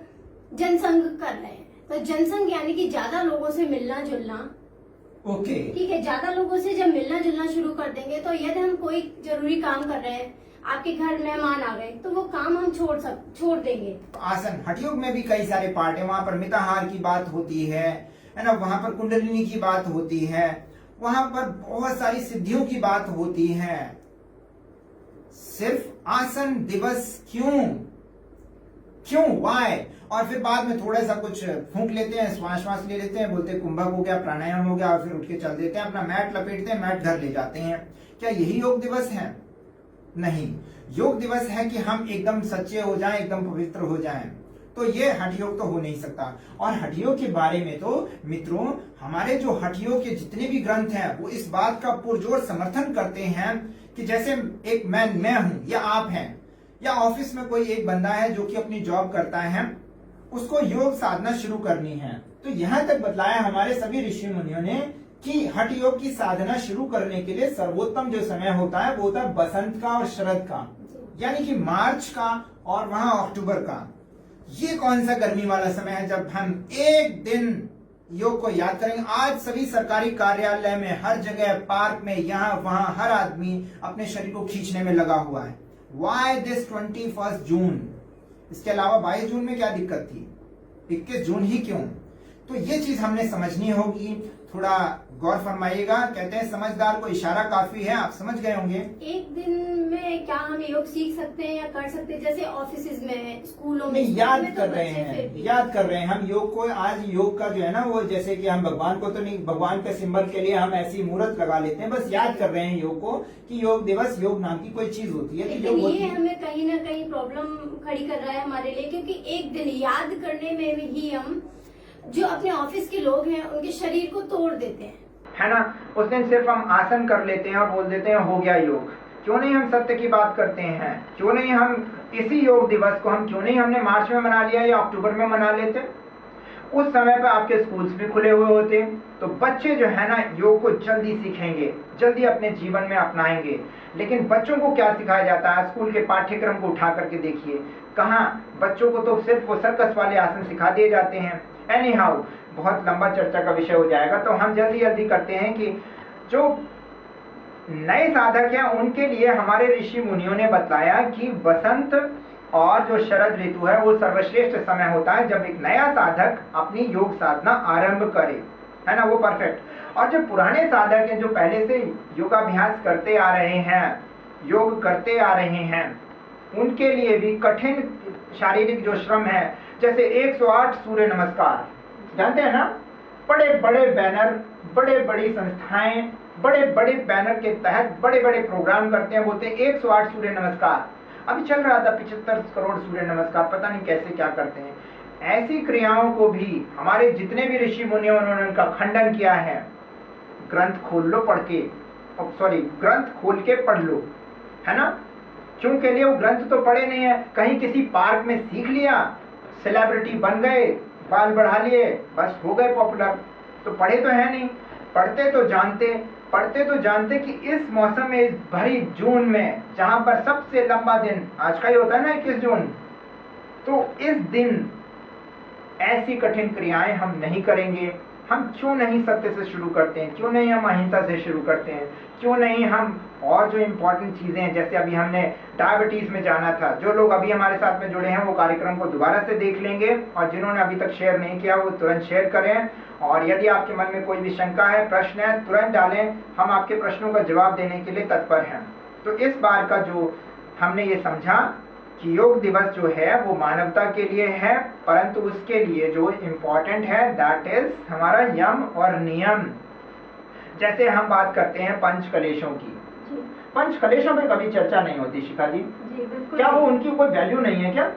जनसंघ कर रहे हैं, तो जनसंघ यानी कि ज्यादा लोगों से मिलना जुलना। ओके, ठीक है, ज्यादा लोगों से जब मिलना जुलना शुरू कर देंगे, तो यदि हम कोई जरूरी काम कर रहे हैं, आपके घर मेहमान आ गए, तो वो काम हम छोड़ देंगे। आसन हठ योग में भी कई सारे पार्ट है, वहां पर मिताहार की बात होती है ना, वहां पर कुंडलिनी की बात होती है, वहां पर बहुत सारी सिद्धियों की बात होती है। सिर्फ आसन दिवस क्यों वाई? और फिर बाद में थोड़ा सा कुछ फूंक लेते हैं, श्वास ले लेते हैं, बोलते हैं कुंभक हो गया, प्राणायाम हो गया, और फिर उठ के चल देते हैं, अपना मैट लपेटते हैं, मैट घर ले जाते हैं। क्या यही योग दिवस है? नहीं, योग दिवस है कि हम एकदम सच्चे हो जाएं, एकदम पवित्र हो जाएं। तो ये हठ योग तो हो नहीं सकता। और हठ योग के बारे में तो मित्रों, हमारे जो हठ योग के जितने भी ग्रंथ हैं वो इस बात का पुरजोर समर्थन करते हैं कि जैसे एक मैं हूं या आप हैं, या ऑफिस में कोई एक बंदा है जो कि अपनी जॉब करता है, उसको योग साधना शुरू करनी है, तो यहां तक बतलाया हमारे सभी ऋषि मुनियों ने कि हठ योग की साधना शुरू करने के लिए सर्वोत्तम जो समय होता है वो होता है बसंत का और शरद का, यानी कि मार्च का और वहां अक्टूबर का। ये कौन सा गर्मी वाला समय है जब हम एक दिन योग को याद करेंगे। आज सभी सरकारी कार्यालय में, हर जगह, पार्क में, यहाँ वहां हर आदमी अपने शरीर को खींचने में लगा हुआ है। वाई दिस 21 जून? इसके अलावा 22 जून में क्या दिक्कत थी? 21 जून ही क्यों? तो ये चीज हमने समझनी होगी। थोड़ा गौर फरमाइएगा। कहते हैं समझदार को इशारा काफी है, आप समझ गए होंगे। एक दिन में क्या हम योग सीख सकते हैं या कर सकते हैं? जैसे ऑफिस में, स्कूलों में, याद कर रहे हैं हम योग को। आज योग का जो है ना वो, जैसे कि हम भगवान को तो नहीं, भगवान के सिंबल के लिए हम ऐसी मूर्त लगा लेते हैं, बस याद कर रहे हैं योग को कि योग दिवस, योग नाम की कोई चीज होती है। लेकिन ये हमें कहीं ना कहीं प्रॉब्लम खड़ी कर रहा है हमारे लिए, क्योंकि एक दिन याद करने में ही हम जो अपने ऑफिस के लोग हैं उनके शरीर को तोड़ देते हैं, है ना। उस दिन सिर्फ हम आसन कर लेते हैं और बोल देते हैं हो गया योग। क्यों नहीं हम सत्य की बात करते हैं? क्यों नहीं हम इसी योग दिवस को, हम क्यों नहीं हमने मार्च में मना लिया या अक्टूबर में मना लेते? उस समय पर आपके स्कूल्स भी खुले हुए होते, तो बच्चे जो है ना योग को जल्दी सीखेंगे, जल्दी अपने जीवन में अपनाएंगे। लेकिन बच्चों को क्या सिखाया जाता है? स्कूल के पाठ्यक्रम को उठा करके देखिए, कहाँ बच्चों को तो सिर्फ वो सर्कस वाले आसन सिखा दिए जाते हैं। एनी हाउ, बहुत लंबा चर्चा का विषय हो जाएगा, तो हम जल्दी जल्दी करते हैं कि जो नए साधक हैं उनके लिए हमारे ऋषि मुनियों ने बताया कि बसंत और जो शरद ऋतु है वो सर्वश्रेष्ठ समय होता है जब एक नया साधक अपनी योग साधना आरंभ करे, है ना, वो परफेक्ट। और जो पुराने साधक हैं, जो पहले से योगाभ्यास करते आ रहे हैं, योग करते आ रहे हैं, उनके लिए भी कठिन शारीरिक जो श्रम है, जैसे 108 सूर्य नमस्कार, जानते हैं ना, बड़े बड़े बैनर, बड़े बड़ी संस्थाएं, बड़े बड़े बैनर के तहत बड़े बड़े प्रोग्राम करते हैं, बोलते हैं 108 सूर्य नमस्कार। अभी चल रहा था 75 करोड़ सूर्य नमस्कार, पता नहीं कैसे क्या करते हैं। ऐसी क्रियाओं को भी हमारे जितने भी ऋषि मुनि उन्होंने उनका खंडन किया है। ग्रंथ खोल लो पढ़ के, सॉरी ग्रंथ खोल के पढ़ लो, है ना। क्यों के लिए? वो ग्रंथ तो पढ़े नहीं है, कहीं किसी पार्क में सीख लिया, सेलिब्रिटी बन गए, बाल बढ़ा लिए, बस हो गए पॉपुलर, तो पढ़े तो है नहीं। पढ़ते तो जानते कि इस मौसम में, इस भरी जून में, जहां पर सबसे लंबा दिन आज का ही होता है ना 21 जून, तो इस दिन ऐसी कठिन क्रियाएं हम नहीं करेंगे। हम क्यों नहीं सत्य से शुरू करते हैं? क्यों नहीं हम अहिंसा से शुरू करते हैं? क्यों नहीं हम और जो इम्पोर्टेंट चीजें हैं, जैसे अभी हमने डायबिटीज में जाना था, जो लोग अभी हमारे साथ में जुड़े हैं वो कार्यक्रम को दोबारा से देख लेंगे, और जिन्होंने अभी तक शेयर नहीं किया वो तुरंत शेयर करें। और यदि आपके मन में कोई भी शंका है, प्रश्न है, तुरंत डालें, हम आपके प्रश्नों का जवाब देने के लिए तत्पर हैं। तो इस बार का जो हमने ये समझा कि योग दिवस जो है वो मानवता के लिए है, परंतु उसके लिए जो इम्पोर्टेंट है दैट इज हमारा यम और नियम। जैसे हम बात करते हैं पंच कलेशों की, पंच कलेशों पे कभी चर्चा नहीं होती शिखा जी, बिल्कुल। क्या वो उनकी कोई वैल्यू नहीं है क्या?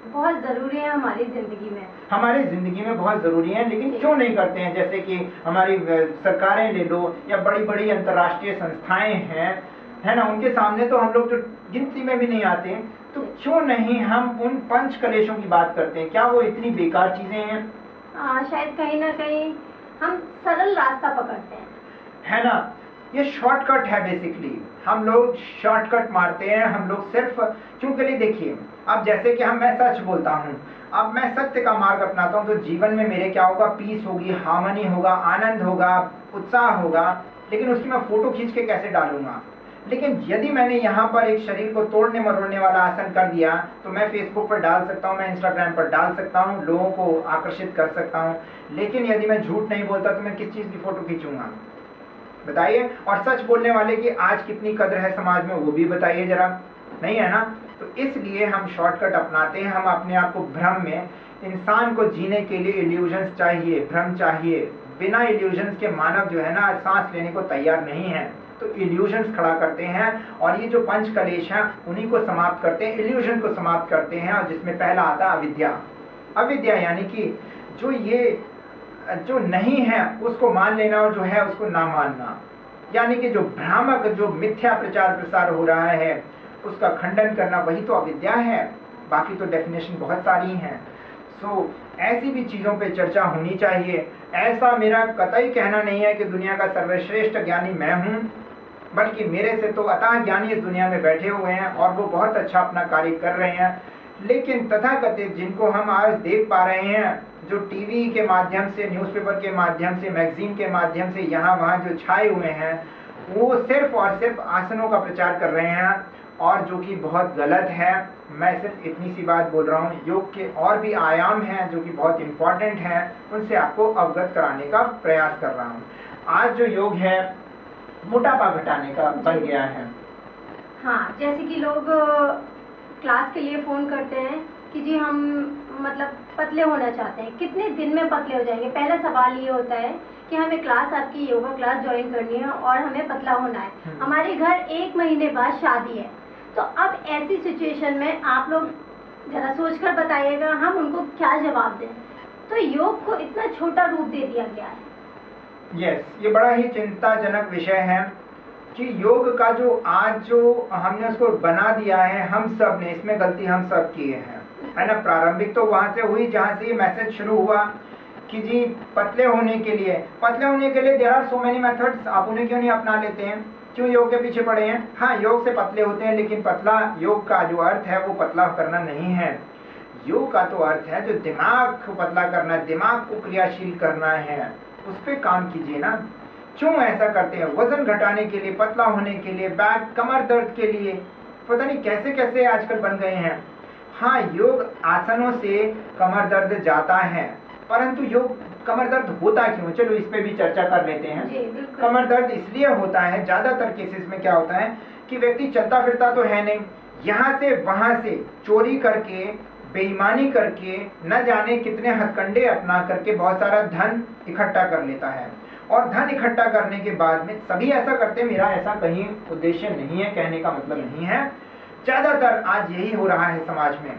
बहुत जरूरी है हमारी जिंदगी में, हमारी जिंदगी में बहुत जरूरी है, लेकिन क्यों नहीं करते हैं? जैसे कि हमारी सरकारें ले लो या बड़ी बड़ी अंतर्राष्ट्रीय संस्थाएं हैं, है ना, उनके सामने तो हम लोग जो गिनती में भी नहीं आते, तो क्यों नहीं हम उन पंच कलेशों की बात करते हैं? क्या वो इतनी बेकार चीजें हैं? शायद कहीं ना कहीं हम सरल रास्ता पकड़ते हैं, है ना। ये शॉर्टकट है बेसिकली, हम लोग शॉर्टकट मारते हैं। हम लोग सिर्फ क्यों के लिए? देखिए, अब जैसे कि मैं सच बोलता हूँ, अब मैं सत्य का मार्ग अपनाता हूँ, तो जीवन में मेरे क्या होगा? पीस होगी, हार्मनी होगा, आनंद होगा, उत्साह होगा, लेकिन उसकी मैं फोटो खींच के कैसे डालूंगा? लेकिन यदि मैंने यहाँ पर एक शरीर को तोड़ने मरोड़ने वाला आसन कर दिया, तो मैं फेसबुक पर डाल सकता हूँ, मैं इंस्टाग्राम पर डाल सकता हूँ, लोगों को आकर्षित कर सकता हूँ। लेकिन यदि मैं झूठ नहीं बोलता तो मैं किस चीज की फोटो खींचूंगा? बताइए। और सच बोलने वाले की आज कितनी कद्र है समाज में, वो भी बताइए जरा, नहीं है ना। तो इसलिए हम शॉर्टकट अपनाते हैं, हम अपने आप को भ्रम में, इंसान को जीने के लिए इल्यूजन्स चाहिए, भ्रम चाहिए। बिना इल्यूजन्स के मानव जो है ना सांस लेने को तैयार नहीं है, तो इल्यूजन्स खड़ा करते हैं, और ये जो पंच कलेश हैं उन्हीं को समाप्त करते हैं, इल्यूजन को समाप्त करते हैं। और जिसमें पहला आता है अविद्या। अविद्या यानी कि जो ये जो नहीं है उसको मान लेना, और जो है उसको ना मानना, यानी कि जो भ्रामक, जो मिथ्या प्रचार प्रसार हो रहा है उसका खंडन करना, वही तो अविद्या है। बाकी तो डेफिनेशन बहुत सारी हैं। सो ऐसी भी चीज़ों पे चर्चा होनी चाहिए। ऐसा मेरा कतई कहना नहीं है कि दुनिया का सर्वश्रेष्ठ ज्ञानी मैं हूँ, बल्कि मेरे से तो अतः ज्ञानी इस दुनिया में बैठे हुए हैं और वो बहुत अच्छा अपना कार्य कर रहे हैं। लेकिन तथाकथित जिनको हम आज देख पा रहे हैं, जो टीवी के माध्यम से, न्यूज़पेपर के माध्यम से, मैगजीन के माध्यम से यहाँ वहाँ जो छाए हुए हैं, वो सिर्फ और सिर्फ आसनों का प्रचार कर रहे हैं, और जो कि बहुत गलत है। मैं सिर्फ इतनी सी बात बोल रहा हूँ, योग के और भी आयाम हैं जो कि बहुत इम्पोर्टेंट हैं, उनसे आपको अवगत कराने का प्रयास कर रहा हूँ। आज जो योग है मोटापा घटाने का बन गया है। हाँ, जैसे कि लोग क्लास के लिए फोन करते हैं कि जी हम मतलब पतले होना चाहते हैं, कितने दिन में पतले हो जाएंगे। पहला सवाल ये होता है कि हमें क्लास, आपकी योगा क्लास ज्वाइन करनी है और हमें पतला होना है। हमारे घर 1 महीने बाद शादी है, तो अब ऐसी सिचुएशन में आप लोग जरा सोचकर बताइएगा हम उनको क्या जवाब दें। तो योग को इतना छोटा रूप दे दिया गया है। यस, ये बड़ा ही चिंताजनक विषय है कि योग का जो आज जो हमने उसको बना दिया है, हम सब ने इसमें गलती हम सब किए हैं, है ना। प्रारंभिक तो वहां से हुई जहां से ये मैसेज शुरू हुआ कि जी पतले होने के लिए there are so many methods, आप उन्हें क्यों नहीं अपना लेते हैं, क्यों योग के पीछे पड़े हैं। हाँ, योग से पतले होते हैं, लेकिन पतला योग का जो अर्थ है वो पतला करना नहीं है। योग का तो अर्थ है जो दिमाग को पतला करना है, दिमाग को क्रियाशील करना है, उस पर काम कीजिए ना। क्यों ऐसा करते हैं? वजन घटाने के लिए, पतला होने के लिए, बैक कमर दर्द के लिए, पता नहीं कैसे कैसे आजकल बन गए हैं। हाँ, योग आसनों से कमर दर्द जाता है, परंतु योग कमर दर्द होता क्यों? चलो इस पे भी चर्चा कर लेते हैं। कमर दर्द इसलिए होता है, ज्यादातर केसेस में क्या होता है कि व्यक्ति चलता फिरता तो है नहीं, यहाँ से वहां से चोरी करके, बेईमानी करके, न जाने कितने हथकंडे अपना करके बहुत सारा धन इकट्ठा कर लेता है। और धन इकट्ठा करने के बाद में सभी ऐसा करते हैं, मेरा ऐसा कहीं उद्देश्य नहीं है, कहने का मतलब नहीं है, ज्यादातर आज यही हो रहा है समाज में।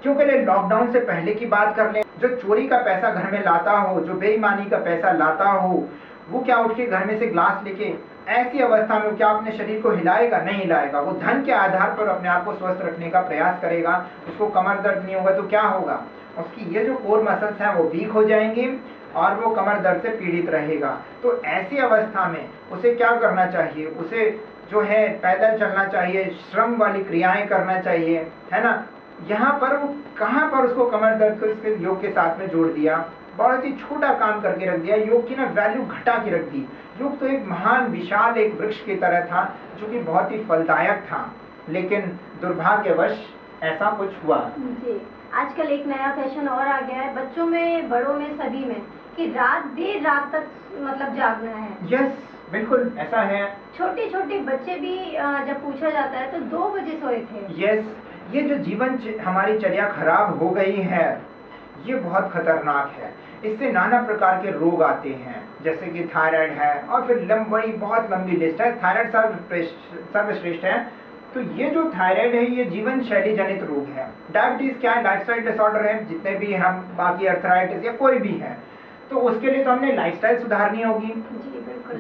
क्योंकि लॉकडाउन से पहले की बात कर लें, जो चोरी का पैसा घर में लाता हो, जो बेईमानी का पैसा लाता हो, वो क्या उठ के घर में से ग्लास लेके ऐसी अवस्था में क्या अपने शरीर को हिलाएगा? नहीं हिलाएगा। वो धन के आधार पर अपने आप को स्वस्थ रखने का प्रयास करेगा। उसको कमर दर्द नहीं होगा तो क्या होगा? उसकी ये जो कोर मसल्स हैं वो वीक हो जाएंगी और वो कमर दर्द से पीड़ित रहेगा। तो ऐसी अवस्था में उसे क्या करना चाहिए? उसे जो है पैदल चलना चाहिए, श्रम वाली क्रियाएं करना चाहिए, है ना। यहाँ पर वो कहाँ पर उसको कमर दर्द को इसके योग के साथ में जोड़ दिया, बहुत ही छोटा काम करके रख दिया, योग की ना वैल्यू घटा के रख दी। योग तो एक महान विशाल एक वृक्ष की तरह था जो कि बहुत ही फलदायक था, लेकिन दुर्भाग्यवश ऐसा कुछ हुआ। जी, आजकल एक नया फैशन और आ गया है, बच्चों में, बड़ों में, सभी में, कि देर रात तक मतलब जागना है। यस, बिल्कुल ऐसा है। छोटे छोटे बच्चे भी जब पूछा जाता है तो 2 बजे सोए थे। यस, ये जो जीवन हमारी चर्या खराब हो गई है, ये बहुत खतरनाक है। इससे नाना प्रकार के रोग आते हैं, जैसे कि थायराइड है, और फिर बड़ी बहुत लंबी लिस्ट है। थायराइड सर्वश्रेष्ठ है। तो ये जो थायराइड है, ये जीवन शैली जनित रोग है। डायबिटीज क्या है? लाइफस्टाइल डिसऑर्डर है। जितने भी हम बाकी अर्थराइटिस या कोई भी है, तो उसके लिए तो हमने लाइफस्टाइल सुधारनी होगी।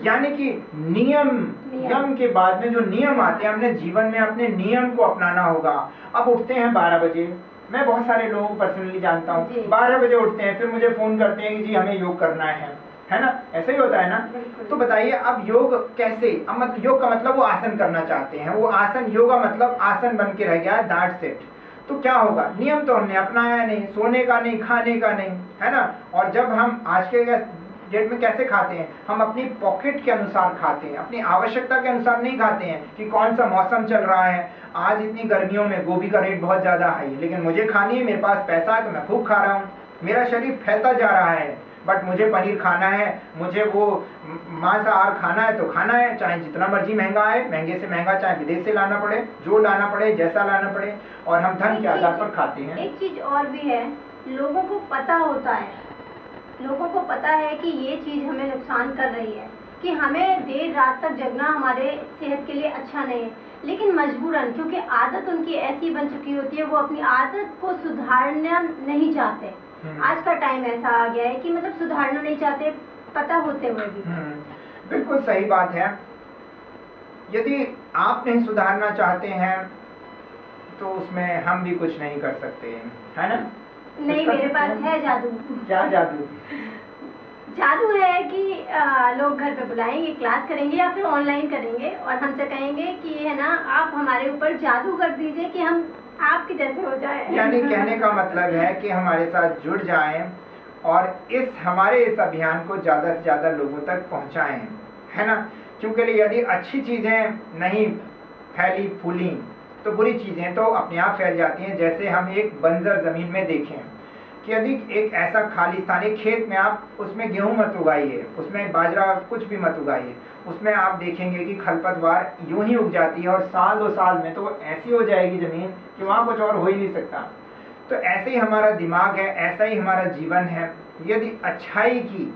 यानी कि नियम के बाद में जो नियम आते हैं, हमने जीवन में अपने नियम को अपनाना होगा। अब उठते हैं 12 बजे, मैं बहुत सारे लोगों को पर्सनली जानता हूँ, 12 बजे उठते हैं, फिर मुझे फोन करते हैं कि जी हमें योग करना है ना। ऐसा ही होता है ना। तो बताइए अब योग कैसे? अब मतलब योग का मतलब वो आसन करना चाहते हैं, वो आसन, योगा मतलब आसन बन के रह गया है, दैट्स इट। तो क्या होगा? नियम तो हमने अपनाया नहीं, सोने का नहीं, खाने का नहीं, है ना। और जब हम आज के डेट में कैसे खाते हैं? हम अपनी पॉकेट के अनुसार खाते हैं, अपनी आवश्यकता के अनुसार नहीं खाते हैं कि कौन सा मौसम चल रहा है। आज इतनी गर्मियों में गोभी का रेट बहुत ज्यादा हाई है, लेकिन मुझे खानी है, मेरे पास पैसा है तो मैं खूब खा रहा हूँ, मेरा शरीर फैलता जा रहा है। बट मुझे पनीर खाना है, मुझे वो मांसाहार खाना है तो खाना है, चाहे जितना मर्जी महंगा है, महंगे से महंगा, चाहे विदेश से लाना पड़े, जो लाना पड़े, जैसा लाना पड़े, और हम धन के आधार पर खाते हैं। एक चीज और भी है, लोगों को पता होता है, लोगों को पता है कि ये चीज हमें नुकसान कर रही है, कि हमें देर रात तक जगना हमारे सेहत के लिए अच्छा नहीं है, लेकिन मजबूरन, क्योंकि आदत उनकी ऐसी बन चुकी होती है, वो अपनी आदत को सुधारना नहीं चाहते। आज का टाइम ऐसा आ गया है कि मतलब सुधारना नहीं चाहते, पता होते हुए भी। बिल्कुल सही बात है। यदि आप नहीं सुधारना चाहते हैं तो उसमें हम भी कुछ नहीं कर सकते, है ना। नहीं, मेरे पास है जादू। क्या जादू? जादू है कि लोग घर पे बुलाएंगे, क्लास करेंगे या फिर ऑनलाइन करेंगे और हमसे कहेंगे कि है ना आप हमारे ऊपर जादू कर दीजिए कि हम आपके जैसे हो जाए। यानी कहने का मतलब है कि हमारे साथ जुड़ जाएं और हमारे इस अभियान को ज़्यादा से ज़्यादा लोगों तक पहुंचाएं, है ना? क्योंकि यदि अच्छी चीज़ें नहीं फैली फूली तो बुरी चीज़ें तो अपने आप फैल जाती हैं। जैसे हम एक बंजर ज़मीन में देखें कि यदि एक ऐसा खाली स्थान, एक खेत में आप उसमें गेहूं मत उगाइए, उसमें बाजरा कुछ भी मत उगाइए, उसमें आप देखेंगे कि खरपतवार यूं ही उग जाती है और साल 2 साल में तो ऐसी हो जाएगी ज़मीन कि वहाँ कुछ और हो ही नहीं सकता। तो ऐसे ही हमारा दिमाग है, ऐसा ही हमारा जीवन है। यदि अच्छाई की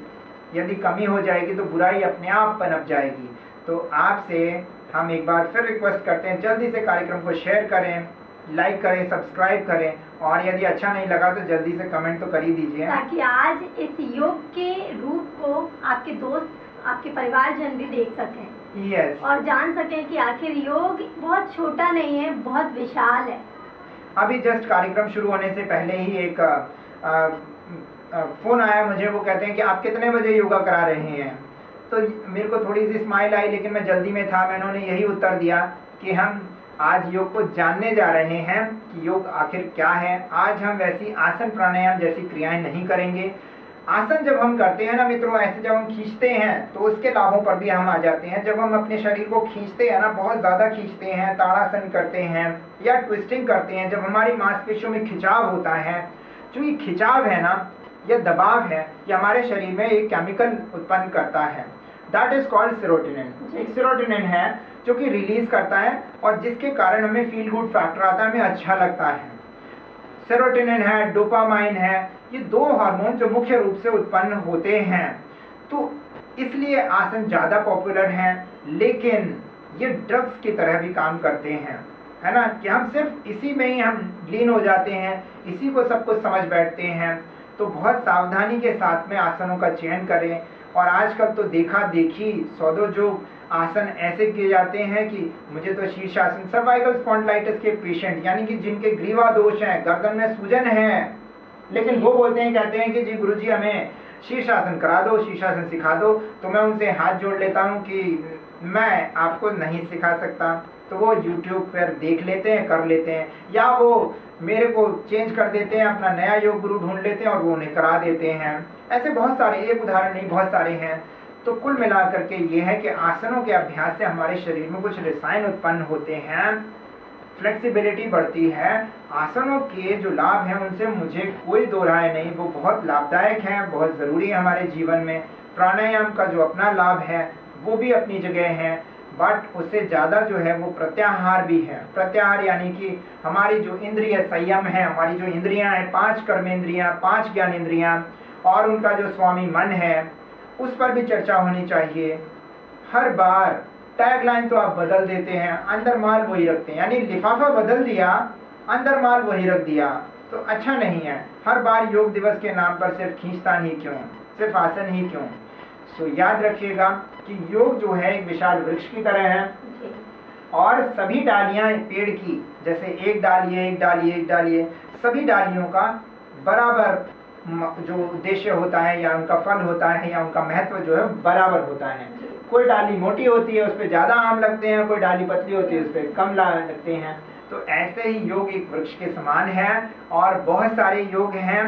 यदि कमी हो जाएगी तो बुराई अपने आप पनप जाएगी। तो आपसे हम एक बार फिर रिक्वेस्ट करते हैं, जल्दी से कार्यक्रम को शेयर करें, लाइक करें, सब्सक्राइब करें और यदि अच्छा नहीं लगा तो जल्दी से कमेंट तो कर ही दीजिए, ताकि आज इस योग के रूप को आपके दोस्त, आपके परिवारजन भी देख सकें। यस। और जान सकें कि आखिर योग बहुत छोटा नहीं है, बहुत विशाल है। अभी जस्ट कार्यक्रम शुरू होने से पहले ही एक फोन आया मुझे, वो कहते हैं कि आप कितने बजे योगा करा रहे हैं? तो मेरे को थोड़ी सी स्माइल आई, लेकिन मैं जल्दी में था, मैंने उन्हें यही उत्तर दिया कि हम आज योग को जानने जा रहे हैं कि योग आखिर क्या है। आज हम वैसी आसन प्राणायाम जैसी क्रियाएं नहीं करेंगे। आसन जब हम करते हैं ना मित्रों, ऐसे जब हम खींचते हैं तो उसके लाभों पर भी हम आ जाते हैं। जब हम अपने शरीर को खींचते हैं ना, बहुत ज़्यादा खींचते हैं, ताड़ासन करते हैं या ट्विस्टिंग करते हैं, जब हमारी मांसपेशियों में खिंचाव होता है, जो ये खिंचाव है ना या दबाव है, ये हमारे शरीर में एक केमिकल उत्पन्न करता है, दैट इज कॉल्ड सेरोटोनिन। एक सेरोटोनिन है जो कि रिलीज करता है और जिसके कारण हमें फील गुड फैक्टर आता है, हमें अच्छा लगता है। सेरोटोनिन है, डोपामाइन है, ये 2 हार्मोन जो मुख्य रूप से उत्पन्न होते हैं। तो इसलिए आसन ज़्यादा पॉपुलर हैं, लेकिन ये ड्रग्स की तरह भी काम करते हैं, है ना? कि हम सिर्फ इसी में ही हम लीन हो जाते हैं, इसी को सब कुछ समझ बैठते हैं। तो बहुत सावधानी के साथ में आसनों का चयन करें। और आजकल तो देखा देखी सौदों जो आसन ऐसे किए जाते हैं कि मुझे तो शीर्षासन, सर्वाइकल स्पॉन्डिलाइटिस के पेशेंट, यानी कि जिनके ग्रीवा दोष हैं, गर्दन में सूजन है, लेकिन वो बोलते हैं, कहते हैं कि जी गुरुजी हमें शीर्षासन करा दो, शीर्षासन सिखा दो। तो मैं उनसे हाथ जोड़ लेता हूँ कि मैं आपको नहीं सिखा सकता। तो वो YouTube पर देख लेते हैं, कर लेते हैं, या वो मेरे को चेंज कर देते हैं, अपना नया योग गुरु ढूंढ लेते हैं और वो उन्हें करा देते हैं। ऐसे बहुत सारे, एक उदाहरण नहीं, बहुत सारे हैं। तो कुल मिलाकर के ये है कि आसनों के अभ्यास से हमारे शरीर में कुछ रसायन उत्पन्न होते हैं, फ्लेक्सिबिलिटी बढ़ती है। आसनों के जो लाभ हैं उनसे मुझे कोई दो राय नहीं, वो बहुत लाभदायक हैं, बहुत ज़रूरी है हमारे जीवन में। प्राणायाम का जो अपना लाभ है वो भी अपनी जगह है, बट उससे ज़्यादा जो है वो प्रत्याहार भी है। प्रत्याहार यानी कि हमारी जो इंद्रिय संयम है, हमारी जो इंद्रियां हैं, 5 कर्मेंद्रियां, 5 ज्ञानेंद्रियां और उनका जो स्वामी मन है, उस पर भी चर्चा होनी चाहिए। हर बार टैगलाइन तो आप बदल देते हैं, अंदर माल वही रखते हैं, यानी लिफाफा बदल दिया, अंदर माल वही रख दिया, तो अच्छा नहीं है। हर बार योग दिवस के नाम पर सिर्फ खींचतान ही क्यों, सिर्फ आसन ही क्यों? तो याद रखिएगा कि योग जो है एक विशाल वृक्ष की तरह है और सभी डालियां पेड़ की, जैसे एक डालिए एक डालिए एक डालिए, सभी डालियों का बराबर जो उद्देश्य होता है या उनका फल होता है या उनका महत्व जो है बराबर होता है। कोई डाली मोटी होती है उस पर ज़्यादा आम लगते हैं, कोई डाली पतली होती है उस पर कम लगते हैं। तो ऐसे ही योग एक वृक्ष के समान है और बहुत सारे योग हैं,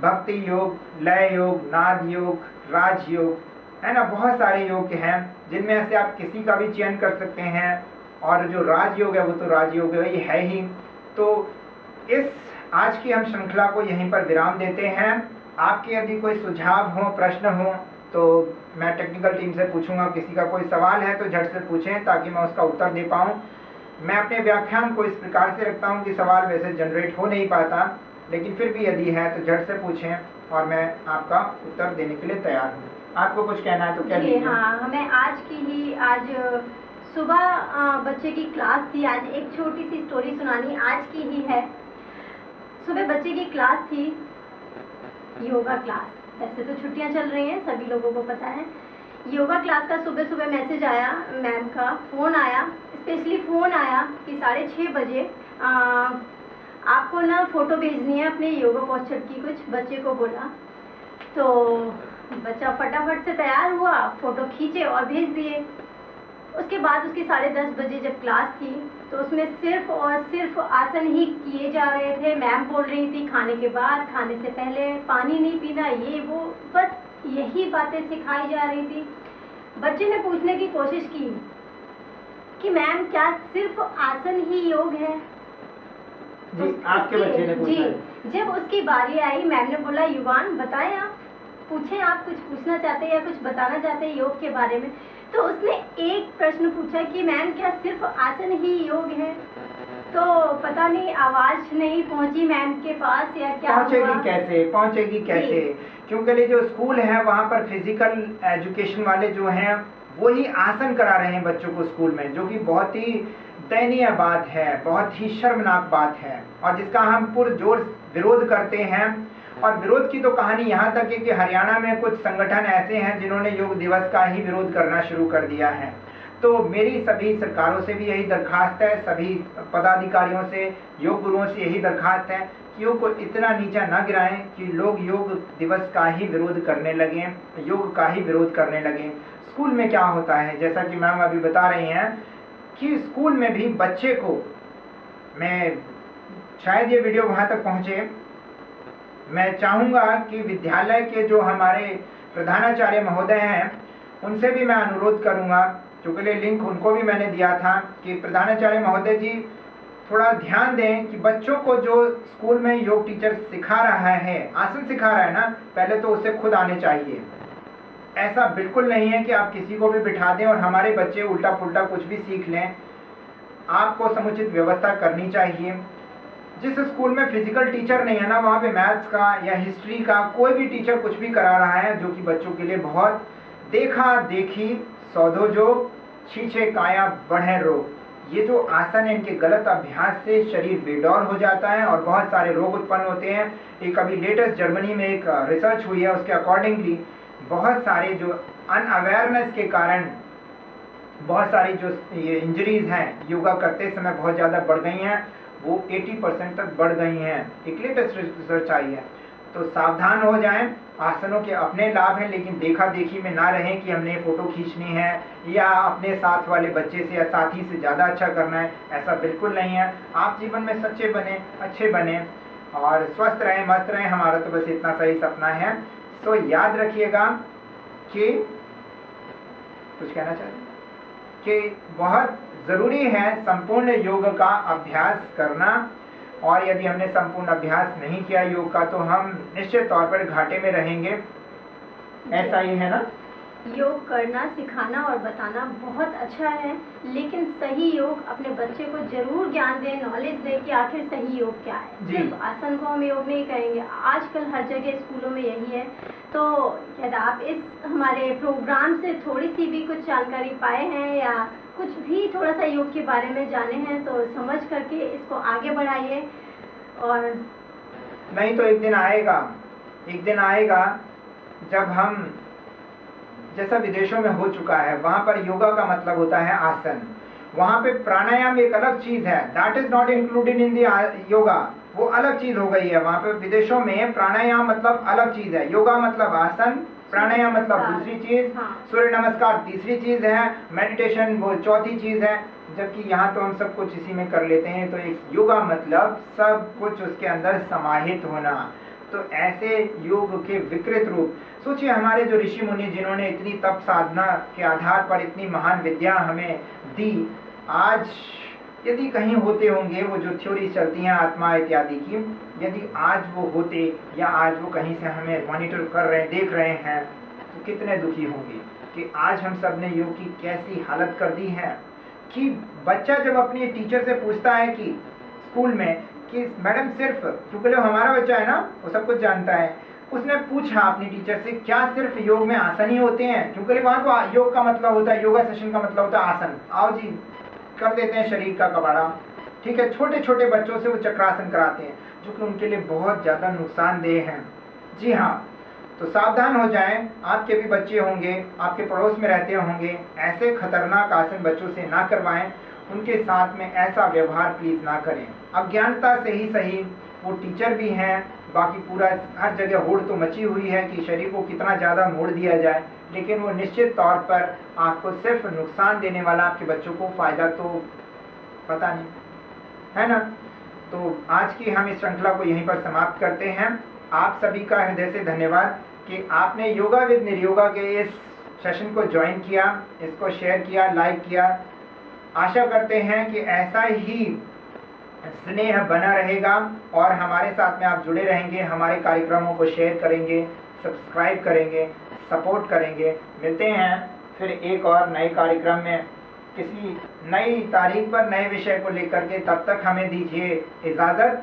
भक्ति योग, लय योग, नाद योग, राजयोग, है ना? बहुत सारे योग हैं जिनमें से आप किसी का भी चयन कर सकते हैं और जो राजयोग है वो तो राजयोग है ही। तो इस आज की हम श्रृंखला को यहीं पर विराम देते हैं। आपके यदि कोई सुझाव हो, प्रश्न हो तो मैं टेक्निकल टीम से पूछूंगा। किसी का कोई सवाल है तो झट से पूछें ताकि मैं उसका उत्तर दे पाऊँ। मैं अपने व्याख्यान को इस प्रकार से रखता हूँ कि सवाल वैसे जनरेट हो नहीं पाता, लेकिन फिर भी यदि है तो झट से पूछें और मैं आपका उत्तर देने के लिए तैयार हूँ। आपको कुछ कहना है तो कह लीजिए। हाँ, हमें आज सुबह बच्चे की क्लास थी। आज एक छोटी सी स्टोरी सुनानी आज की ही है। सुबह बच्चे की क्लास थी, योगा क्लास। वैसे तो छुट्टियां चल रही हैं, सभी लोगों को पता है। योगा क्लास का सुबह सुबह मैसेज आया, मैम का फ़ोन आया, स्पेशली फ़ोन आया कि 6:30 बजे आपको ना फोटो भेजनी है अपने योगा पोस्चर की, कुछ बच्चे को बोला तो बच्चा फटाफट से तैयार हुआ, फोटो खींचे और भेज दिए। उसके बाद उसकी 10:30 बजे जब क्लास थी तो उसमें सिर्फ और सिर्फ आसन ही किए जा रहे थे। मैम बोल रही थी खाने के बाद, खाने से पहले पानी नहीं पीना, ये वो, बस यही बातें सिखाई जा रही थी। बच्चे ने पूछने की कोशिश की कि मैम क्या सिर्फ आसन ही योग है? जी, आपके बच्चे ने पूछा? जी, जब उसकी बारी आई मैम ने बोला युवान बताएं, आप पूछें, आप कुछ पूछना चाहते हैं या कुछ बताना चाहते हैं योग के बारे में। तो उसने एक प्रश्न पूछा कि मैम क्या सिर्फ आसन ही योग है? तो पता नहीं आवाज नहीं पहुंची मैम के पास या क्या पहुंचेगी कैसे? क्योंकि जो स्कूल है वहाँ पर फिजिकल एजुकेशन वाले जो हैं वो ही आसन करा रहे हैं बच्चों को स्कूल में, जो कि बहुत ही दयनीय बात है, बहुत ही शर्मनाक बात है और जिसका हम पुरजोर विरोध करते हैं। और विरोध की तो कहानी यहाँ तक है कि हरियाणा में कुछ संगठन ऐसे हैं जिन्होंने योग दिवस का ही विरोध करना शुरू कर दिया है। तो मेरी सभी सरकारों से भी यही दरखास्त है, सभी पदाधिकारियों से, योग गुरुओं से यही दरखास्त है कि योग को इतना नीचा ना गिराएं कि लोग योग दिवस का ही विरोध करने लगें, योग का ही विरोध करने लगें। स्कूल में क्या होता है, जैसा कि मैम अभी बता रही हैं कि स्कूल में भी बच्चे को, मैं शायद ये वीडियो वहाँ तक पहुँचे, मैं चाहूँगा कि विद्यालय के जो हमारे प्रधानाचार्य महोदय हैं उनसे भी मैं अनुरोध करूँगा, क्योंकि लिंक उनको भी मैंने दिया था कि प्रधानाचार्य महोदय जी थोड़ा ध्यान दें कि बच्चों को जो स्कूल में योग टीचर सिखा रहा है, आसन सिखा रहा है ना, पहले तो उसे खुद आने चाहिए। ऐसा बिल्कुल नहीं है कि आप किसी को भी बिठा दें और हमारे बच्चे उल्टा पुल्टा कुछ भी सीख लें। आपको समुचित व्यवस्था करनी चाहिए। जिस स्कूल में फिजिकल टीचर नहीं है ना, वहाँ पे मैथ्स का या हिस्ट्री का कोई भी टीचर कुछ भी करा रहा है जो कि बच्चों के लिए बहुत देखा देखी सौदो जो छीछे काया बढ़े रोग, ये जो आसन है इनके गलत अभ्यास से शरीर बेडौल हो जाता है और बहुत सारे रोग उत्पन्न होते हैं। एक अभी लेटेस्ट जर्मनी में एक रिसर्च हुई है, उसके अकॉर्डिंगली बहुत सारे जो अनअवेयरनेस के कारण बहुत सारी जो ये इंजरीज हैं योगा करते समय बहुत ज़्यादा बढ़ गई हैं, वो 80% तक बढ़ गई हैं। एक लेटेस्ट रिसर्च आई है। तो सावधान हो जाएं। आसनों के अपने लाभ हैं, लेकिन देखा देखी में ना रहें कि हमने फोटो खींचनी है या अपने साथ वाले बच्चे से या साथी से ज़्यादा अच्छा करना है, ऐसा बिल्कुल नहीं है। आप जीवन में सच्चे बने, अच्छे बने और स्वस्थ रहें, मस्त रहें। हमारा तो बस इतना सही सपना है। तो याद रखिएगा कि कुछ कहना चाहिए कि बहुत ज़रूरी है संपूर्ण योग का अभ्यास करना, और यदि हमने संपूर्ण अभ्यास नहीं किया योग का तो हम निश्चित तौर पर घाटे में रहेंगे। ऐसा ही है ना? योग करना, सिखाना और बताना बहुत अच्छा है, लेकिन सही योग अपने बच्चे को जरूर ज्ञान दें, नॉलेज दें कि आखिर सही योग क्या है। सिर्फ आसन को हम योग नहीं कहेंगे, आजकल हर जगह स्कूलों में यही है। तो यदि आप इस हमारे प्रोग्राम से थोड़ी सी भी कुछ जानकारी पाए हैं या कुछ भी थोड़ा सा योग के बारे में जाने हैं तो समझ करके इसको आगे बढ़ाइए। और नहीं तो एक दिन आएगा जब हम, जैसा विदेशों में हो चुका है, वहाँ पर योगा का मतलब होता है आसन। वहाँ पे प्राणायाम एक अलग चीज है, that is not included in the yoga, वो अलग चीज हो गई है। वहाँ पे विदेशों में प्राणायाम मतलब अलग चीज है, योगा मतलब आसन, प्राणायाम मतलब दूसरी चीज, सूर्य नमस्कार तीसरी चीज है, मेडिटेशन वो चौथी चीज है। जबकि यहाँ तो हम सब कुछ इसी में कर लेते हैं। तो एक योगा मतलब सब कुछ उसके अंदर समाहित होना। तो ऐसे योग के विकृत रूप सोचिए, हमारे जो ऋषि मुनि जिन्होंने इतनी तप साधना के आधार पर इतनी महान विद्या हमें दी, आज यदि कहीं होते होंगे वो जो थ्योरी चलती हैं आत्मा इत्यादि की, यदि आज वो होते या आज वो कहीं से हमें मॉनिटर कर रहे हैं, देख रहे हैं, तो कितने दुखी होंगे कि आज हम सब ने योग की कैसी हालत कर दी है। कि बच्चा जब अपनी टीचर से पूछता है कि स्कूल में कि मैडम सिर्फ, क्योंकि जो हमारा बच्चा है ना वो सब कुछ जानता है, उसने पूछा अपनी टीचर से क्या सिर्फ योग में आसन ही होते हैं, क्योंकि वहाँ तो योग का मतलब होता है, योगा सेशन का मतलब होता है आसन। आओ जी कर देते हैं शरीर का कबाड़ा, ठीक है। छोटे छोटे बच्चों से वो चक्रासन कराते हैं जो कि उनके लिए बहुत ज़्यादा नुकसानदेह हैं। जी हाँ, तो सावधान हो जाएं। आपके भी बच्चे होंगे, आपके पड़ोस में रहते होंगे, ऐसे खतरनाक आसन बच्चों से ना करवाएं। उनके साथ में ऐसा व्यवहार प्लीज ना करें। अज्ञानता से ही सही, वो टीचर भी हैं, बाकी पूरा हर जगह होड़ तो मची हुई है कि शरीर को कितना ज़्यादा मोड़ दिया जाए, लेकिन वो निश्चित तौर पर आपको सिर्फ नुकसान देने वाला, आपके बच्चों को फायदा तो पता नहीं है ना। तो आज की हम इस श्रृंखला को यहीं पर समाप्त करते हैं। आप सभी का हृदय से धन्यवाद कि आपने योगा विद निर्योगा के इस सेशन को ज्वाइन किया, इसको शेयर किया, लाइक किया। आशा करते हैं कि ऐसा ही स्नेह बना रहेगा और हमारे साथ में आप जुड़े रहेंगे, हमारे कार्यक्रमों को शेयर करेंगे, सब्सक्राइब करेंगे, सपोर्ट करेंगे। मिलते हैं फिर एक और नए कार्यक्रम में किसी नई तारीख पर नए विषय को लेकर के। तब तक हमें दीजिए इजाजत।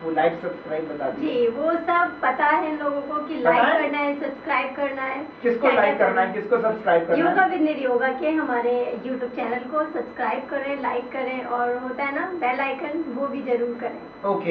वो लाइक सब्सक्राइब बता दीजिए। जी, वो सब पता है लोगों को कि लाइक करना है, सब्सक्राइब करना है। किसको लाइक करना है, किसको सब्सक्राइब करना है? योगा विद निर्योगा के हमारे यूट्यूब चैनल को सब्सक्राइब करें, लाइक करें और होता है ना बेल आइकन, वो भी जरूर करें। ओके।